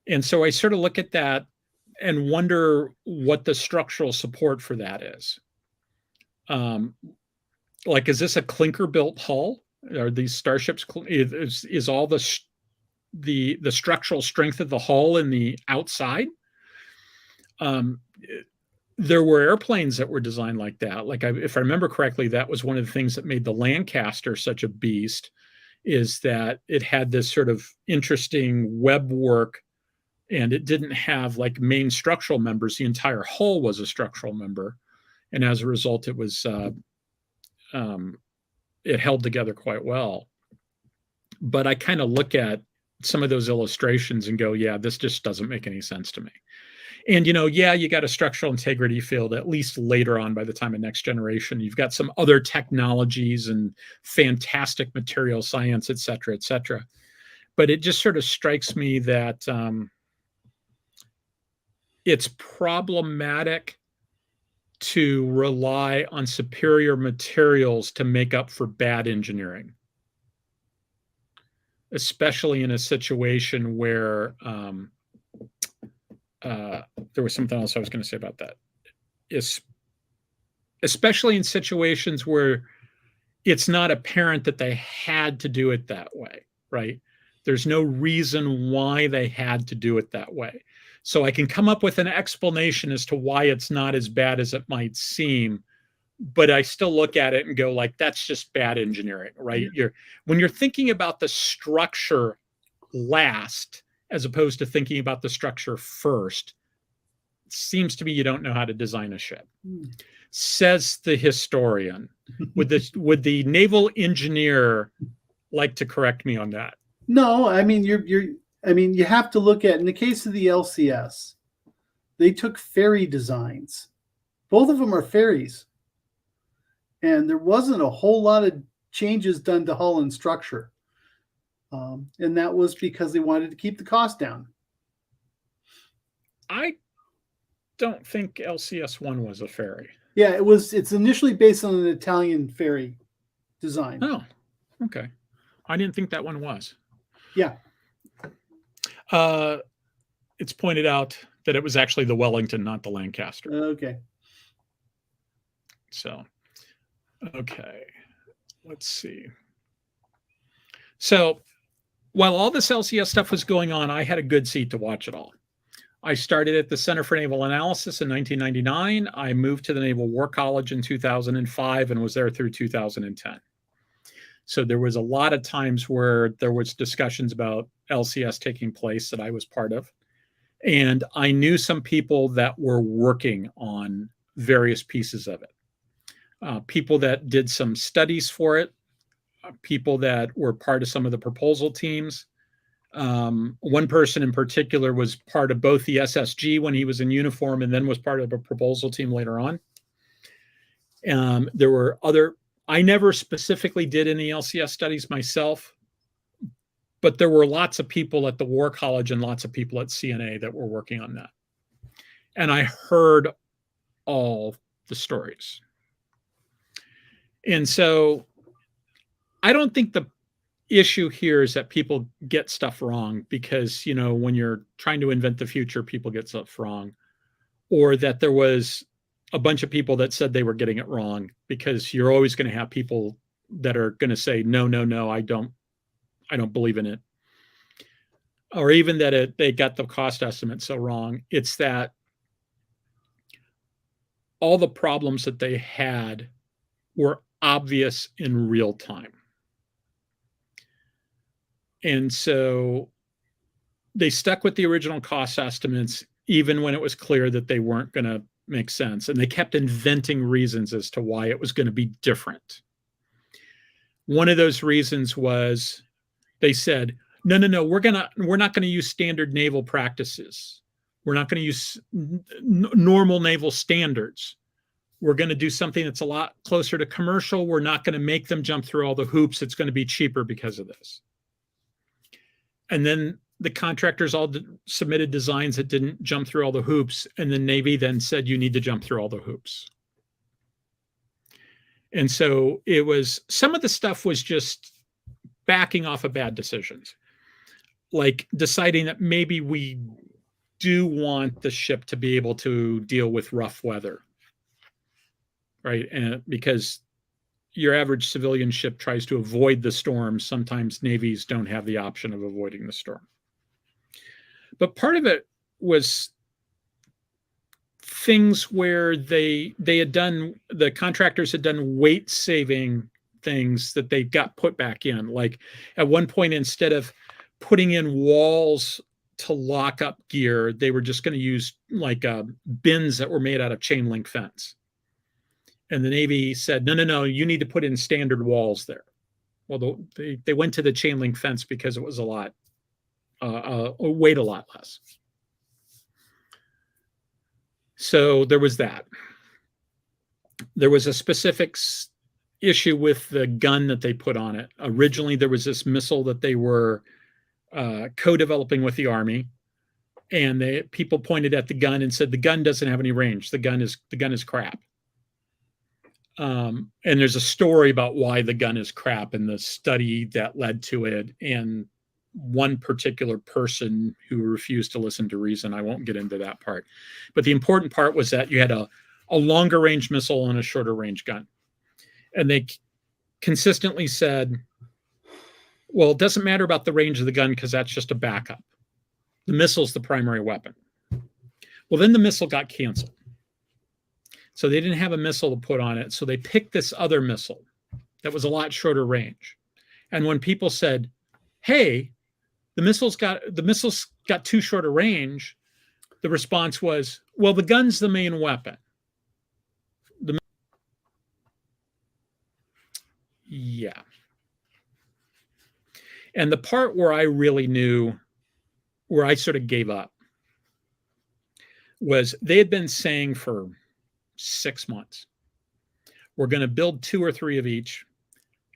And so I sort of look at that and wonder what the structural support for that is. Like, is this a clinker built hull? Are these starships? Is all the structural strength of the hull in the outside? There were airplanes that were designed like that. Like, if I remember correctly, that was one of the things that made the Lancaster such a beast, is that it had this sort of interesting web work, and it didn't have like main structural members. The entire hull was a structural member, and as a result, it was it held together quite well. But I kind of look at some of those illustrations and go, yeah, this just doesn't make any sense to me. And, you got a structural integrity field, at least later on by the time of Next Generation. You've got some other technologies and fantastic material science, et cetera, et cetera. But it just sort of strikes me that it's problematic to rely on superior materials to make up for bad engineering, especially in a situation where there was something else I was going to say about that. Especially in situations where it's not apparent that they had to do it that way, right? There's no reason why they had to do it that way. So I can come up with an explanation as to why it's not as bad as it might seem, but I still look at it and go, like, that's just bad engineering, right? When you're thinking about the structure last, as opposed to thinking about the structure first, it seems to me you don't know how to design a ship. Says the historian. Would the naval engineer like to correct me on that? No, I mean, you have to look at, in the case of the LCS, they took ferry designs. Both of them are ferries. And there wasn't a whole lot of changes done to hull and structure. And that was because they wanted to keep the cost down. I don't think LCS-1 was a ferry. Yeah, it's initially based on an Italian ferry. design. Oh, okay. I didn't think that one was. Yeah. It's pointed out that it was actually the Wellington, not the Lancaster. Okay. So, okay. Let's see. So, while all this LCS stuff was going on, I had a good seat to watch it all. I started at the Center for Naval Analysis in 1999. I moved to the Naval War College in 2005 and was there through 2010. So there was a lot of times where there was discussions about LCS taking place that I was part of. And I knew some people that were working on various pieces of it. People that did some studies for it, people that were part of some of the proposal teams. One person in particular was part of both the SSG when he was in uniform and then was part of a proposal team later on. There were other, I never specifically did any LCS studies myself, but there were lots of people at the War College and lots of people at CNA that were working on that. And I heard all the stories. And so I don't think the issue here is that people get stuff wrong because, you know, when you're trying to invent the future, people get stuff wrong, or that there was a bunch of people that said they were getting it wrong, because you're always going to have people that are going to say, no, I don't believe in it. Or even that they got the cost estimate so wrong. It's that all the problems that they had were obvious in real time. And so they stuck with the original cost estimates, even when it was clear that they weren't going to make sense. And they kept inventing reasons as to why it was going to be different. One of those reasons was they said, no, we're not going to use standard naval practices. We're not going to use normal naval standards. We're going to do something that's a lot closer to commercial. We're not going to make them jump through all the hoops. It's going to be cheaper because of this. And then the contractors all submitted designs that didn't jump through all the hoops. And the Navy then said, you need to jump through all the hoops. And so it was, some of the stuff was just backing off of bad decisions. Like deciding that maybe we do want the ship to be able to deal with rough weather. Right? And because your average civilian ship tries to avoid the storm, sometimes navies don't have the option of avoiding the storm. But part of it was things where they had done, the contractors had done weight saving things that they got put back in. Like at one point, instead of putting in walls to lock up gear, they were just going to use like bins that were made out of chain link fence. And the Navy said, no, you need to put in standard walls there. Well, they went to the chain link fence because it was a lot, weighed a lot less. So there was that. There was a specific issue with the gun that they put on it. Originally, there was this missile that they were co-developing with the Army. And people pointed at the gun and said, the gun doesn't have any range. The gun is crap. And there's a story about why the gun is crap and the study that led to it. And one particular person who refused to listen to reason. I won't get into that part. But the important part was that you had a longer range missile and a shorter range gun. And they consistently said, well, it doesn't matter about the range of the gun because that's just a backup. The missile's the primary weapon. Well, then the missile got canceled. So they didn't have a missile to put on it. So they picked this other missile that was a lot shorter range. And when people said, hey, the missile's got too short a range, the response was, well, the gun's the main weapon. Yeah. And the part where I really knew, where I sort of gave up, was they had been saying for 6 months, we're going to build 2 or 3 of each,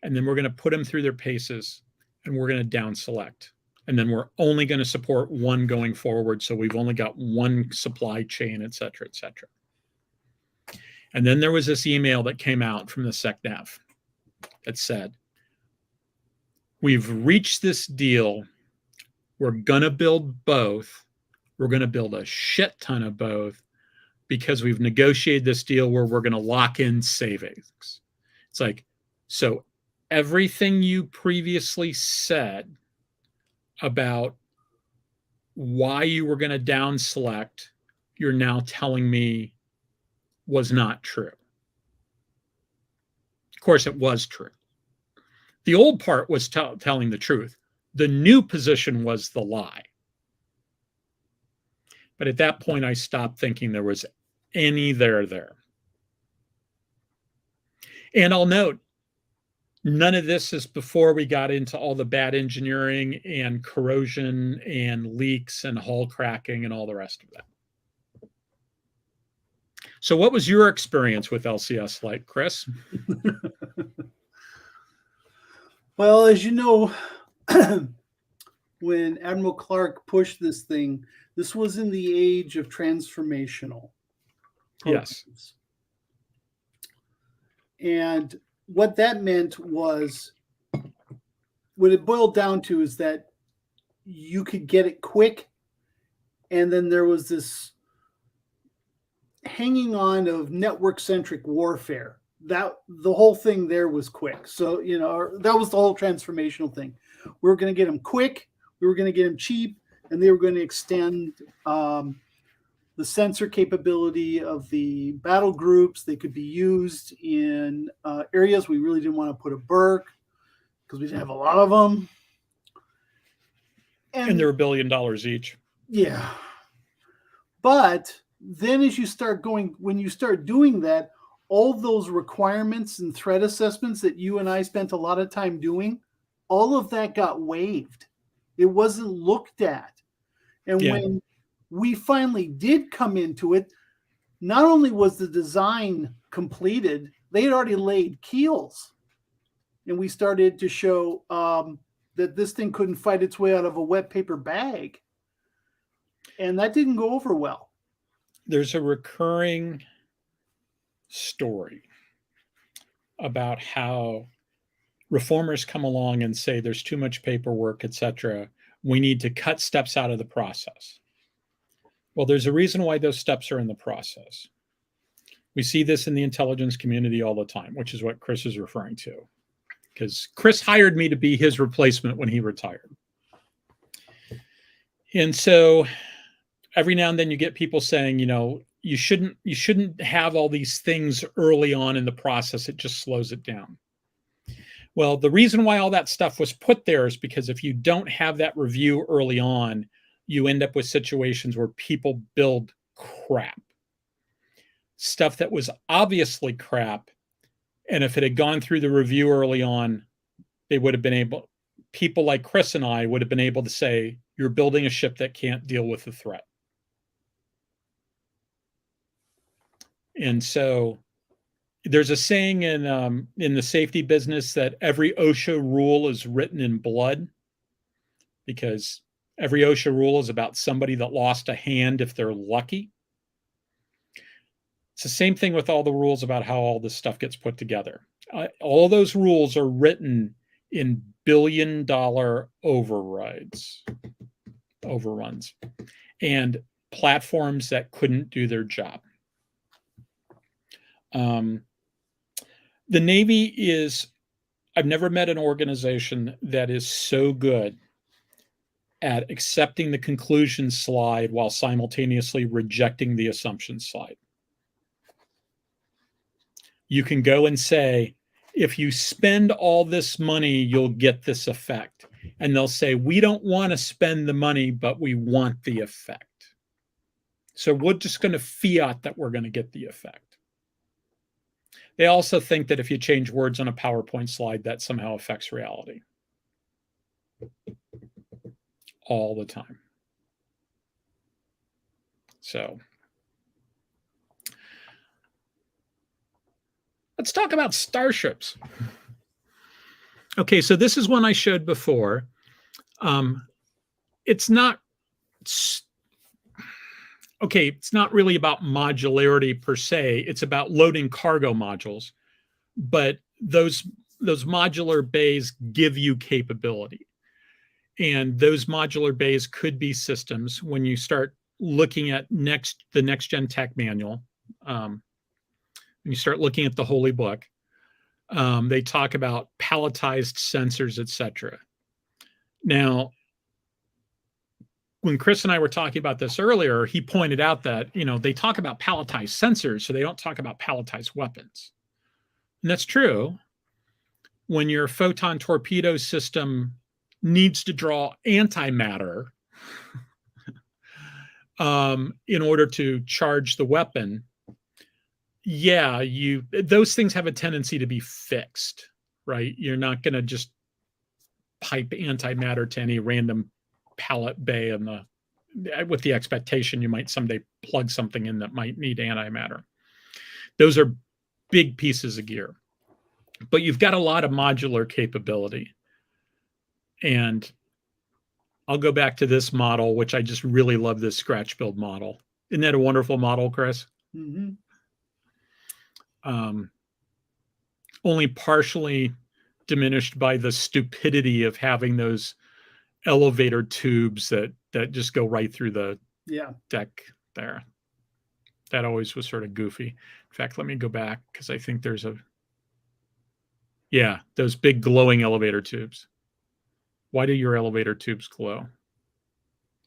and then we're going to put them through their paces, and we're going to down select. And then we're only going to support one going forward. So we've only got one supply chain, et cetera, et cetera. And then there was this email that came out from the SecNav that said, we've reached this deal. We're going to build both. We're going to build a shit ton of both because we've negotiated this deal where we're going to lock in savings. It's like, so everything you previously said about why you were going to down select, you're now telling me was not true. Of course, it was true. The old part was telling the truth. The new position was the lie. But at that point, I stopped thinking there was any there. And I'll note, none of this is before we got into all the bad engineering and corrosion and leaks and hull cracking and all the rest of that. So what was your experience with LCS like, Chris? Well, as you know, when Admiral Clark pushed this thing, this was in the age of transformational programs. Yes. And what that meant was, what it boiled down to is that you could get it quick, and then there was this hanging on of network-centric warfare. That the whole thing there was quick. So, you know, that was the whole transformational thing. We were going to get them quick, we were going to get them cheap, and they were going to extend the sensor capability of the battle groups. They could be used in areas we really didn't want to put a berk because we didn't have a lot of them. And they're $1 billion each. Yeah. But then as you start going, when you start doing that, all those requirements and threat assessments that you and I spent a lot of time doing, all of that got waived. It wasn't looked at. And when we finally did come into it, not only was the design completed, they had already laid keels. And we started to show that this thing couldn't fight its way out of a wet paper bag. And that didn't go over well. There's a recurring story about how reformers come along and say there's too much paperwork, etc. We need to cut steps out of the process. Well, there's a reason why those steps are in the process. We see this in the intelligence community all the time, which is what Chris is referring to, because Chris hired me to be his replacement when he retired. And so every now and then you get people saying, you know, you shouldn't have all these things early on in the process. It just slows it down. Well, the reason why all that stuff was put there is because if you don't have that review early on, you end up with situations where people build crap. Stuff that was obviously crap. And if it had gone through the review early on, they would have been able, people like Chris and I would have been able to say, you're building a ship that can't deal with the threat. And so there's a saying in the safety business that every OSHA rule is written in blood, because every OSHA rule is about somebody that lost a hand if they're lucky. It's the same thing with all the rules about how all this stuff gets put together. All those rules are written in billion-dollar overruns, and platforms that couldn't do their job. The Navy is, I've never met an organization that is so good at accepting the conclusion slide while simultaneously rejecting the assumption slide. You can go and say, if you spend all this money, you'll get this effect. And they'll say, we don't want to spend the money, but we want the effect. So we're just going to fiat that we're going to get the effect. They also think that if you change words on a PowerPoint slide, that somehow affects reality. All the time. So let's talk about starships. Okay, so this is one I showed before. It's not really about modularity per se. It's about loading cargo modules. But those modular bays give you capability. And those modular bays could be systems. When you start looking at the next gen tech manual, when you start looking at the Holy Book, they talk about palletized sensors, etc. Now, when Chris and I were talking about this earlier, he pointed out that, they talk about palletized sensors, so they don't talk about palletized weapons. And that's true. When your photon torpedo system needs to draw antimatter in order to charge the weapon, those things have a tendency to be fixed, right? You're not going to just pipe antimatter to any random pallet bay with the expectation you might someday plug something in that might need antimatter. Those are big pieces of gear, but you've got a lot of modular capability. And I'll go back to this model, which I just really love, this scratch build model. Isn't that a wonderful model, Chris? Mm-hmm. Only partially diminished by the stupidity of having those elevator tubes that just go right through the deck there. That always was sort of goofy. In fact, let me go back because I think there's those big glowing elevator tubes. Why do your elevator tubes glow?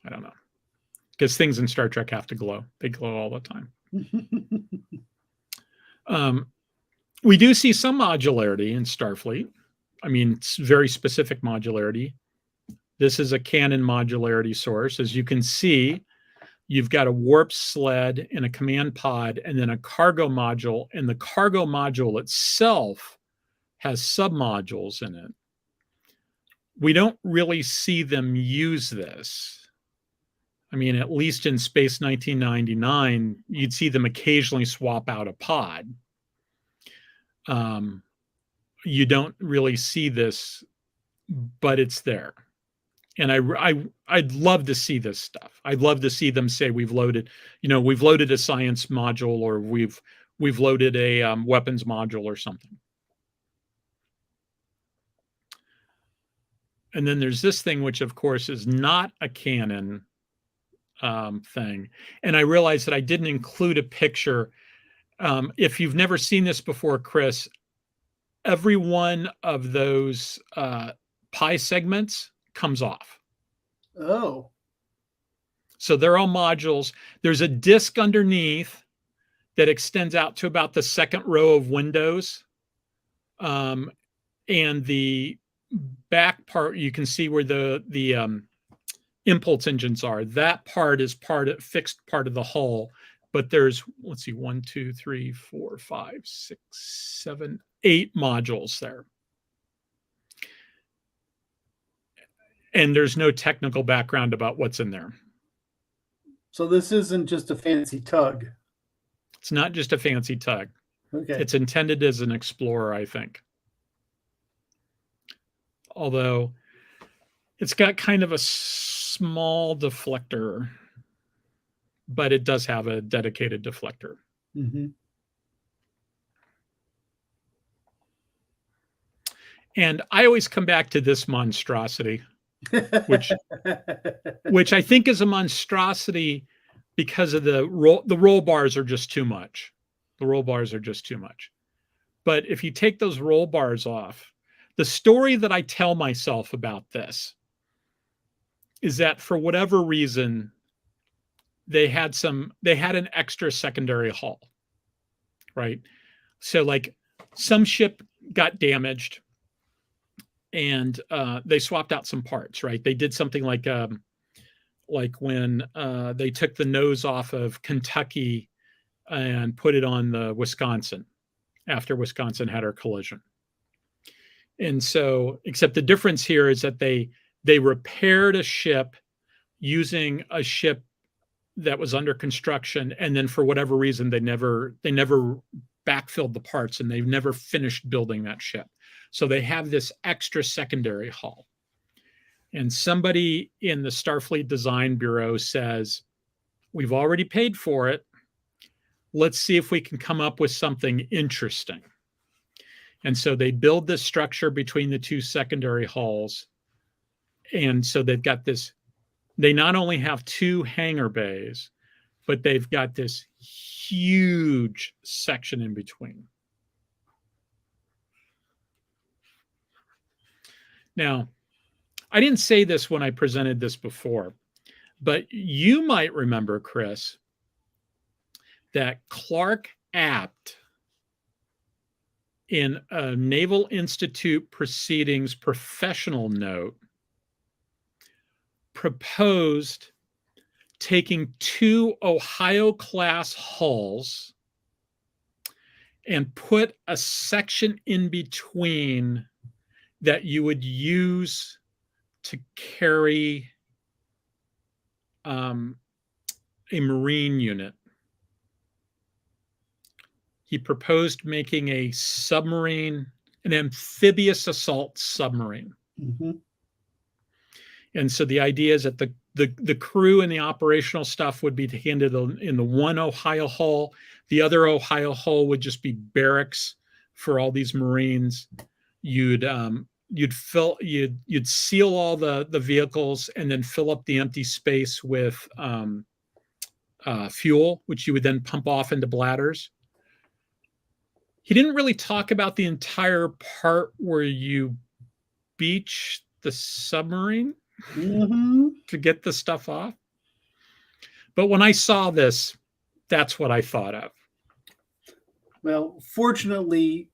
I don't know. Because things in Star Trek have to glow. They glow all the time. We do see some modularity in Starfleet. I mean, it's very specific modularity. This is a Canon modularity source. As you can see, you've got a warp sled and a command pod and then a cargo module. And the cargo module itself has submodules in it. We don't really see them use this. I mean, at least in Space 1999, you'd see them occasionally swap out a pod. You don't really see this, but it's there. And I'd love to see this stuff. I'd love to see them say we've loaded a science module, or we've loaded a weapons module or something. And then there's this thing, which of course is not a Canon thing. And I realized that I didn't include a picture. If you've never seen this before, Chris, every one of those pie segments comes off. Oh. So they're all modules. There's a disk underneath that extends out to about the second row of windows. And the back part, you can see where the impulse engines are. That part is fixed part of the hull. But there's, let's see, 1, 2, 3, 4, 5, 6, 7, 8 modules there. And there's no technical background about what's in there. So this isn't just a fancy tug. It's not just a fancy tug. Okay. It's intended as an explorer, I think. Although it's got kind of a small deflector, but it does have a dedicated deflector. Mm-hmm. And I always come back to this monstrosity, which I think is a monstrosity because of the roll bars are just too much. The roll bars are just too much. But if you take those roll bars off, the story that I tell myself about this is that for whatever reason, they had an extra secondary hull, right? So like some ship got damaged and they swapped out some parts, right? They did something like when they took the nose off of Kentucky and put it on the Wisconsin after Wisconsin had her collision. And so, except the difference here is that they repaired a ship using a ship that was under construction, and then for whatever reason they never backfilled the parts, and they've never finished building that ship. So they have this extra secondary hull. And somebody in the Starfleet Design Bureau says, we've already paid for it. Let's see if we can come up with something interesting. And so they build this structure between the two secondary hulls. And so they've got this, they not only have two hangar bays, but they've got this huge section in between. Now, I didn't say this when I presented this before, but you might remember, Chris, that Clark Apt in a Naval Institute Proceedings professional note proposed taking two Ohio-class hulls and put a section in between that you would use to carry a Marine unit. He proposed making a submarine, an amphibious assault submarine. Mm-hmm. And so the idea is that the crew and the operational stuff would be handled in the one Ohio hull. The other Ohio hull would just be barracks for all these Marines. You'd seal all the vehicles and then fill up the empty space with fuel, which you would then pump off into bladders. He didn't really talk about the entire part where you beach the submarine to get the stuff off. But when I saw this, that's what I thought of. Well, fortunately,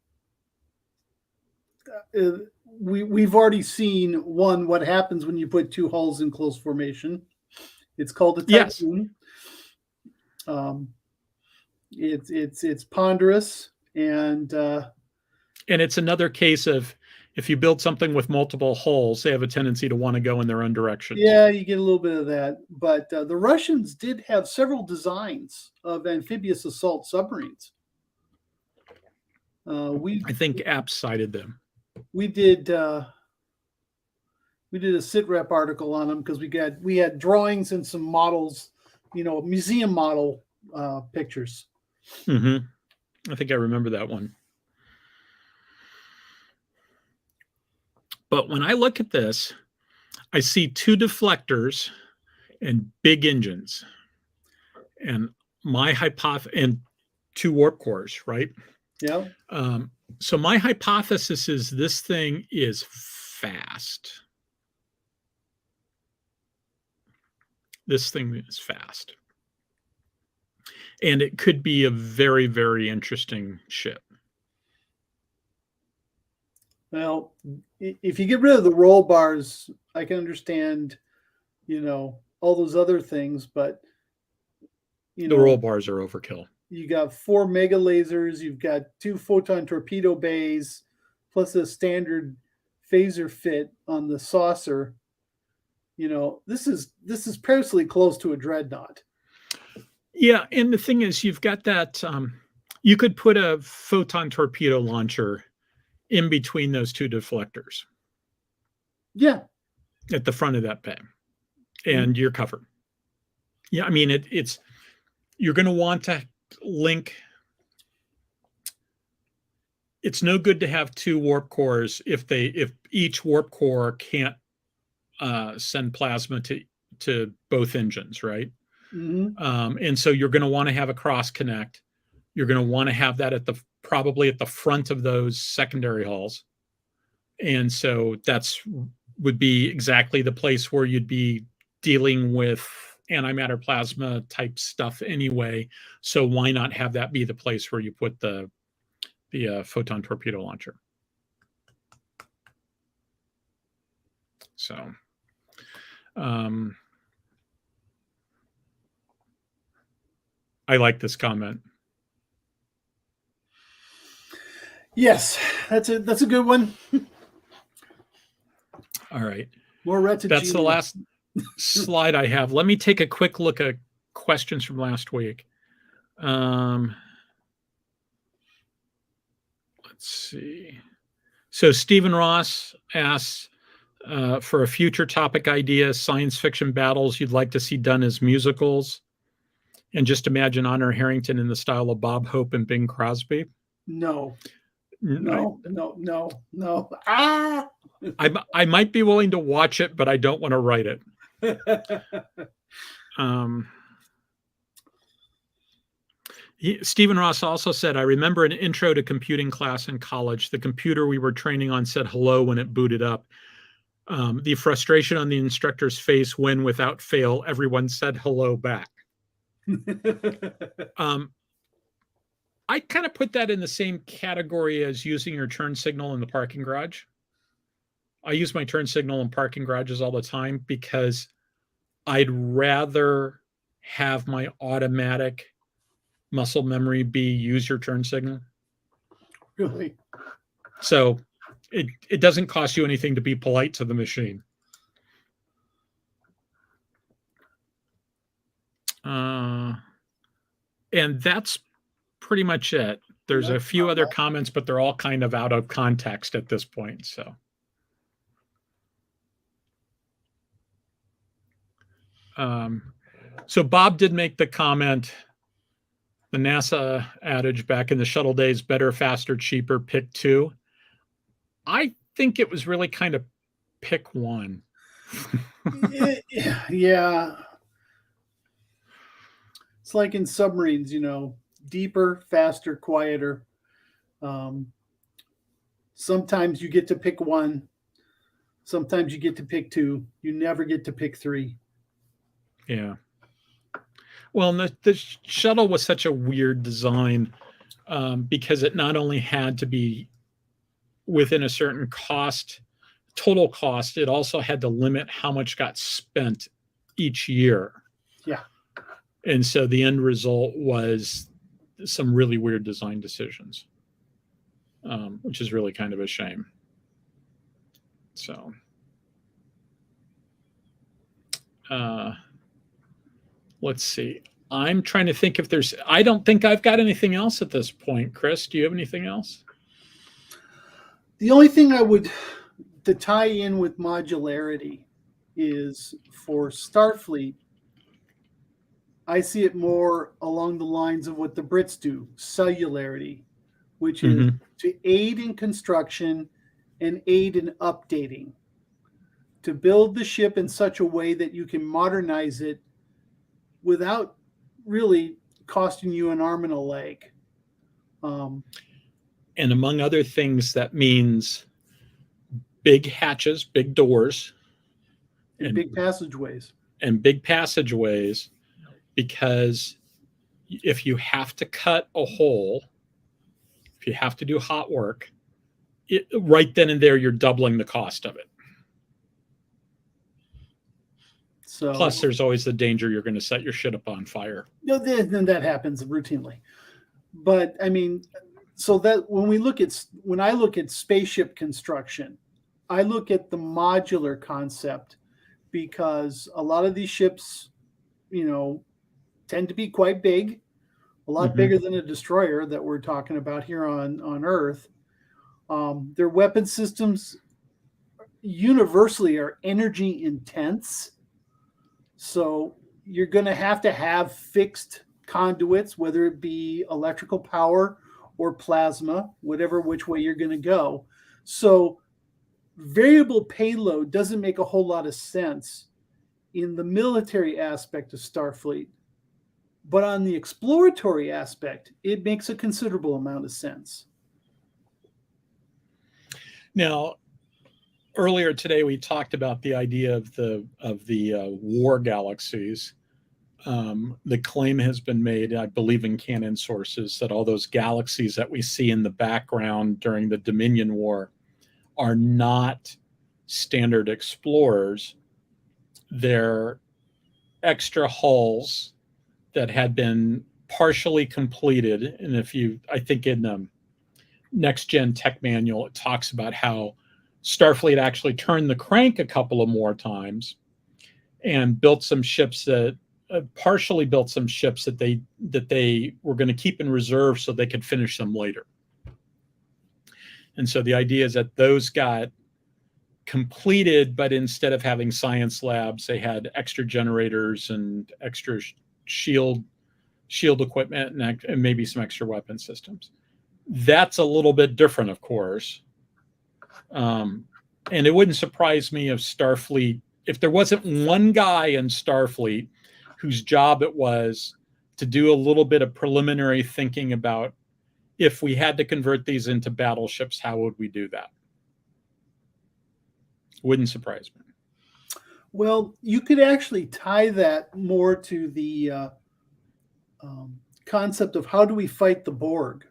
we've already seen what happens when you put two hulls in close formation. It's called a typhoon. Yes. It's ponderous, and it's another case of if you build something with multiple hulls, they have a tendency to want to go in their own direction. Yeah, you get a little bit of that. But the Russians did have several designs of amphibious assault submarines. I think Apt cited them. We did a SITREP article on them because we had drawings and some models, museum model pictures. I think I remember that one. But when I look at this, I see two deflectors and big engines, and and two warp cores, right? Yeah. So my hypothesis is this thing is fast. This thing is fast. And it could be a very, very interesting ship. Well, if you get rid of the roll bars, I can understand, all those other things, but the roll bars are overkill. You got 4 mega lasers, you've got 2 photon torpedo bays, plus a standard phaser fit on the saucer. This is perilously close to a dreadnought. Yeah, and the thing is, you've got that. You could put a photon torpedo launcher in between those two deflectors. Yeah, at the front of that bay, and you're covered. Yeah, I mean it's you're going to want to link. It's no good to have 2 warp cores if each warp core can't send plasma to both engines, right? And so you're going to want to have a cross connect. You're going to want to have that probably at the front of those secondary hulls. And so would be exactly the place where you'd be dealing with antimatter plasma type stuff anyway. So why not have that be the place where you put the photon torpedo launcher? So, I like this comment. Yes, that's a good one. All right. More That's the last slide I have. Let me take a quick look at questions from last week. Let's see. So Stephen Ross asks for a future topic idea, science fiction battles you'd like to see done as musicals. And just imagine Honor Harrington in the style of Bob Hope and Bing Crosby. No. No. Ah! I might be willing to watch it, but I don't want to write it. Stephen Ross also said, I remember an intro to computing class in college. The computer we were training on said hello when it booted up. The frustration on the instructor's face when, without fail, everyone said hello back. I kind of put that in the same category as using your turn signal in the parking garage. I use my turn signal in parking garages all the time because I'd rather have my automatic muscle memory be use your turn signal. Really? So it doesn't cost you anything to be polite to the machine. And that's pretty much it. There's a few other comments, but they're all kind of out of context at this point. So Bob did make the comment, the NASA adage back in the shuttle days, better, faster, cheaper, pick two. I think it was really kind of pick one. Yeah. It's like in submarines, deeper, faster, quieter. Sometimes you get to pick one. Sometimes you get to pick two. You never get to pick three. Yeah. Well, the shuttle was such a weird design because it not only had to be within a certain total cost, it also had to limit how much got spent each year. Yeah. And so the end result was some really weird design decisions, which is really kind of a shame. So, let's see. I'm trying to think if I don't think I've got anything else at this point. Chris, do you have anything else? The only thing to tie in with modularity is for Starfleet, I see it more along the lines of what the Brits do, cellularity, which is to aid in construction and aid in updating, to build the ship in such a way that you can modernize it without really costing you an arm and a leg. And among other things, that means big hatches, big doors, and big passageways. Because if you have to cut a hole, if you have to do hot work, right then and there, you're doubling the cost of it. So, plus, there's always the danger you're going to set your shit up on fire. No, then that happens routinely. But I mean, so that when I look at spaceship construction, I look at the modular concept because a lot of these ships, tend to be quite big, a lot bigger than a destroyer that we're talking about here on Earth. Their weapon systems universally are energy intense. So you're going to have fixed conduits, whether it be electrical power or plasma, which way you're going to go. So variable payload doesn't make a whole lot of sense in the military aspect of Starfleet. But on the exploratory aspect, it makes a considerable amount of sense. Now, earlier today, we talked about the idea of the war galaxies. The claim has been made, I believe in Canon sources, that all those galaxies that we see in the background during the Dominion War are not standard explorers. They're extra hulls that had been partially completed. And I think in the Next Gen Tech Manual, it talks about how Starfleet actually turned the crank a couple of more times and built some ships that partially built some ships that they were going to keep in reserve so they could finish them later. And so the idea is that those got completed, but instead of having science labs, they had extra generators and extra shield equipment and maybe some extra weapon systems. That's a little bit different, of course. And it wouldn't surprise me if Starfleet, if there wasn't one guy in Starfleet whose job it was to do a little bit of preliminary thinking about, if we had to convert these into battleships, how would we do that? Wouldn't surprise me. Well, you could actually tie that more to the concept of how do we fight the Borg?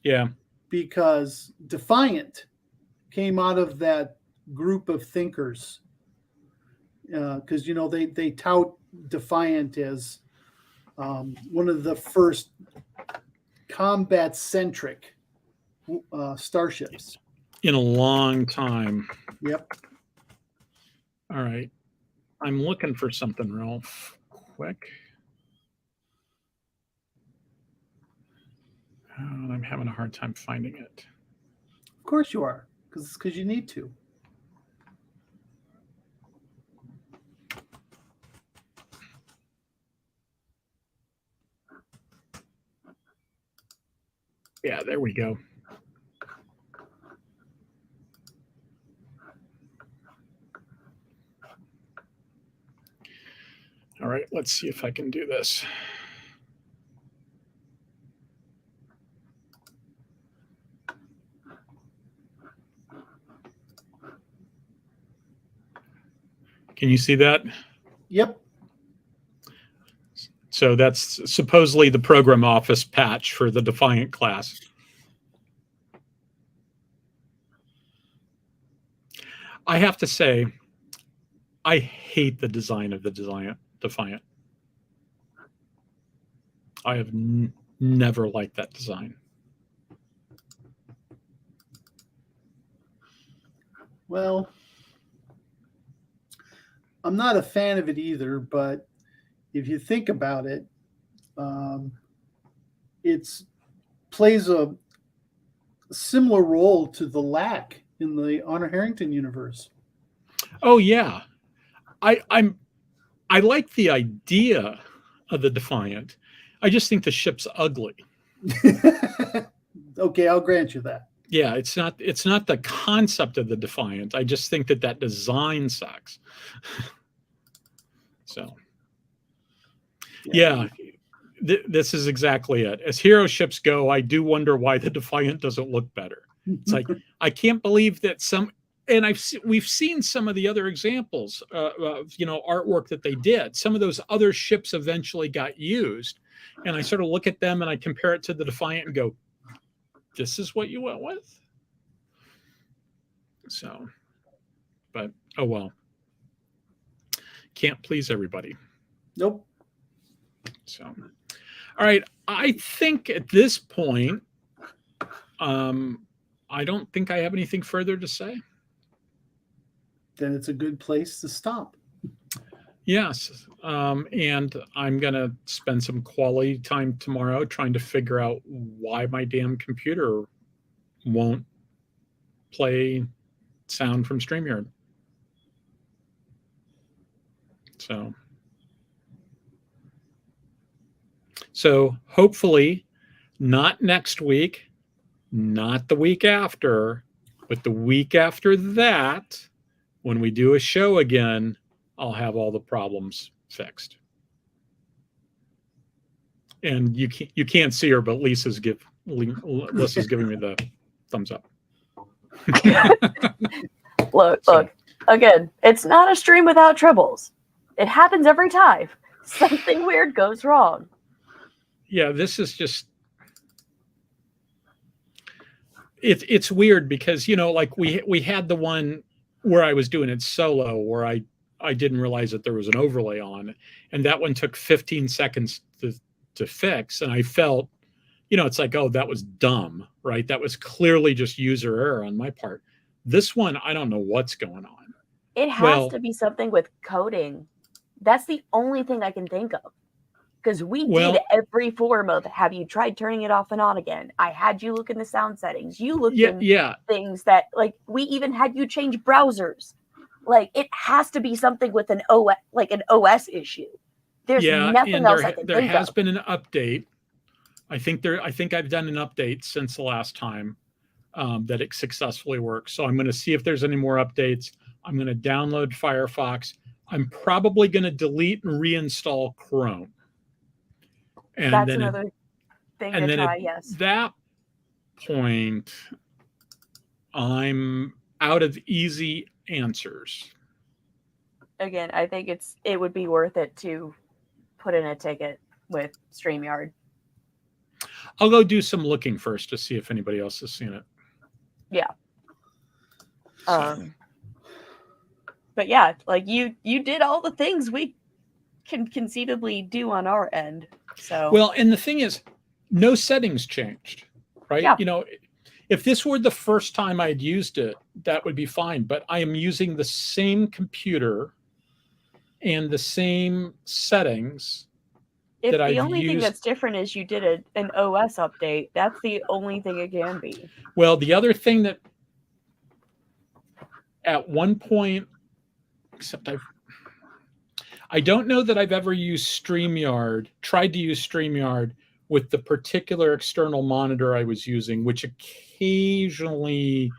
Yeah. Because Defiant came out of that group of thinkers. Because, they tout Defiant as one of the first combat-centric starships. In a long time. Yep. All right. I'm looking for something real quick. And I'm having a hard time finding it. Of course you are, because you need to. Yeah, there we go. All right, let's see if I can do this. Can you see that? Yep. So that's supposedly the program office patch for the Defiant class. I have to say, I hate the design of the Defiant. I have never liked that design. Well, I'm not a fan of it either, but if you think about it, it plays a similar role to the LAC in the Honor Harrington universe. Oh yeah, I like the idea of the Defiant. I just think the ship's ugly. Okay, I'll grant you that. Yeah, it's not the concept of the Defiant. I just think that design sucks. So, yeah, this is exactly it. As hero ships go, I do wonder why the Defiant doesn't look better. It's like, I can't believe that and we've seen some of the other examples of, artwork that they did. Some of those other ships eventually got used, and I sort of look at them and I compare it to the Defiant and go, this is what you went with? So, but oh well. Can't please everybody. Nope. So, all right. I think at this point, I don't think I have anything further to say. Then it's a good place to stop. Yes. And I'm going to spend some quality time tomorrow trying to figure out why my damn computer won't play sound from StreamYard. So hopefully not next week, not the week after, but the week after that, when we do a show again, I'll have all the problems fixed. And you can't see her, but Lisa's giving me the thumbs up. Look. Again, it's not a stream without troubles. It happens every time. Something weird goes wrong. Yeah, this is just... It's weird because, like we had the one where I was doing it solo, where I didn't realize that there was an overlay on, and that one took 15 seconds to fix, and I felt, it's like, oh, that was dumb, right? That was clearly just user error on my part. This one, I don't know what's going on. It has to be something with coding. That's the only thing I can think of. Because we did every form of, have you tried turning it off and on again? I had you look in the sound settings. You looked in things that, like, we even had you change browsers. Like, it has to be something with an OS issue. There's nothing else I can think of. There has been an update I think I've done an update since the last time that it successfully works. So I'm going to see if there's any more updates. I'm going to download Firefox. I'm probably going to delete and reinstall Chrome. And that's then another thing to try. Yes. At that point, I'm out of easy answers. Again, I think it would be worth it to put in a ticket with StreamYard. I'll go do some looking first to see if anybody else has seen it. Yeah. But yeah, like you did all the things we can conceivably do on our end. So well, and the thing is, no settings changed, right? Yeah. You know, if this were the first time I'd used it, that would be fine. But I am using the same computer and the same settings. If the only thing that's different is you did an OS update, that's the only thing it can be. Well, the other thing that at one point, except I don't know that I've ever used StreamYard, tried to use StreamYard with the particular external monitor I was using, which occasionally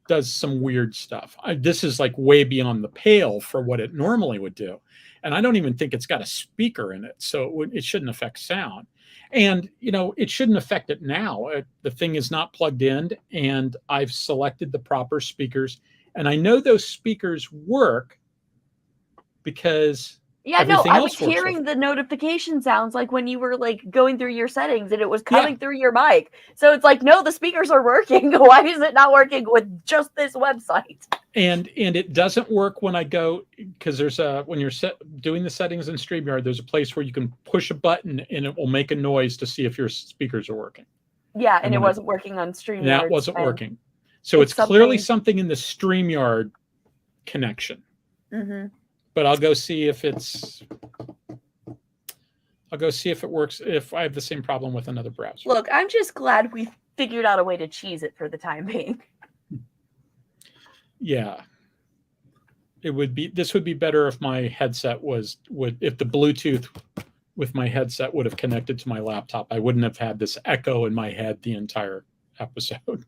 does some weird stuff. This is like way beyond the pale for what it normally would do. And I don't even think it's got a speaker in it, so it shouldn't affect sound. And, you know, it shouldn't affect it now. The thing is not plugged in, and I've selected the proper speakers. And I know those speakers work because yeah, no, I was hearing the notification sounds like when you were like going through your settings and it was coming through your mic. So it's like, no, the speakers are working. Why is it not working with just this website? And it doesn't work when I go, because there's when you're doing the settings in StreamYard, there's a place where you can push a button and it will make a noise to see if your speakers are working. Yeah, and it wasn't working on StreamYard. That wasn't working. So it's clearly something in the StreamYard connection. Mm-hmm. But I'll go see if it works, if I have the same problem with another browser. Look, I'm just glad we figured out a way to cheese it for the time being. Yeah. This would be better if my headset if the Bluetooth with my headset would have connected to my laptop. I wouldn't have had this echo in my head the entire episode.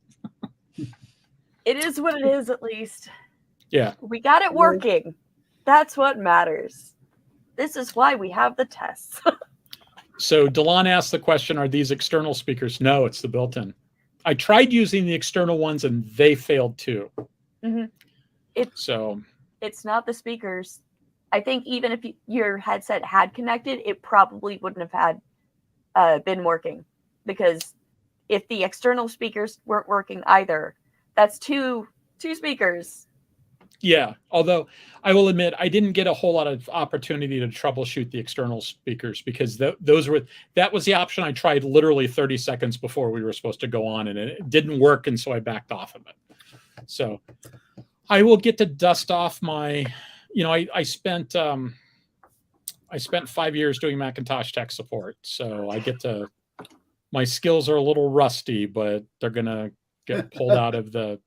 It is what it is, at least. Yeah. We got it working. That's what matters. This is why we have the tests. So Delon asked the question, are these external speakers? No, it's the built-in. I tried using the external ones and they failed too. Mm-hmm. It's not the speakers. I think even if your headset had connected, it probably wouldn't have been working, because if the external speakers weren't working either, that's two speakers. Yeah, although I will admit I didn't get a whole lot of opportunity to troubleshoot the external speakers, because that was the option I tried literally 30 seconds before we were supposed to go on, and it didn't work, and so I backed off of it. So I will get to dust off my, I spent 5 years doing Macintosh tech support, so I get to, my skills are a little rusty, but they're gonna get pulled out of the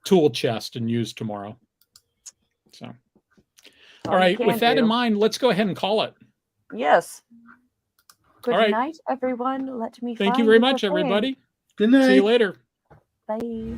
tool chest and used tomorrow. So, all right. With that in mind, let's go ahead and call it. Yes. Good night, everyone. Let me. Thank you very much, everybody. Good night. See you later. Bye.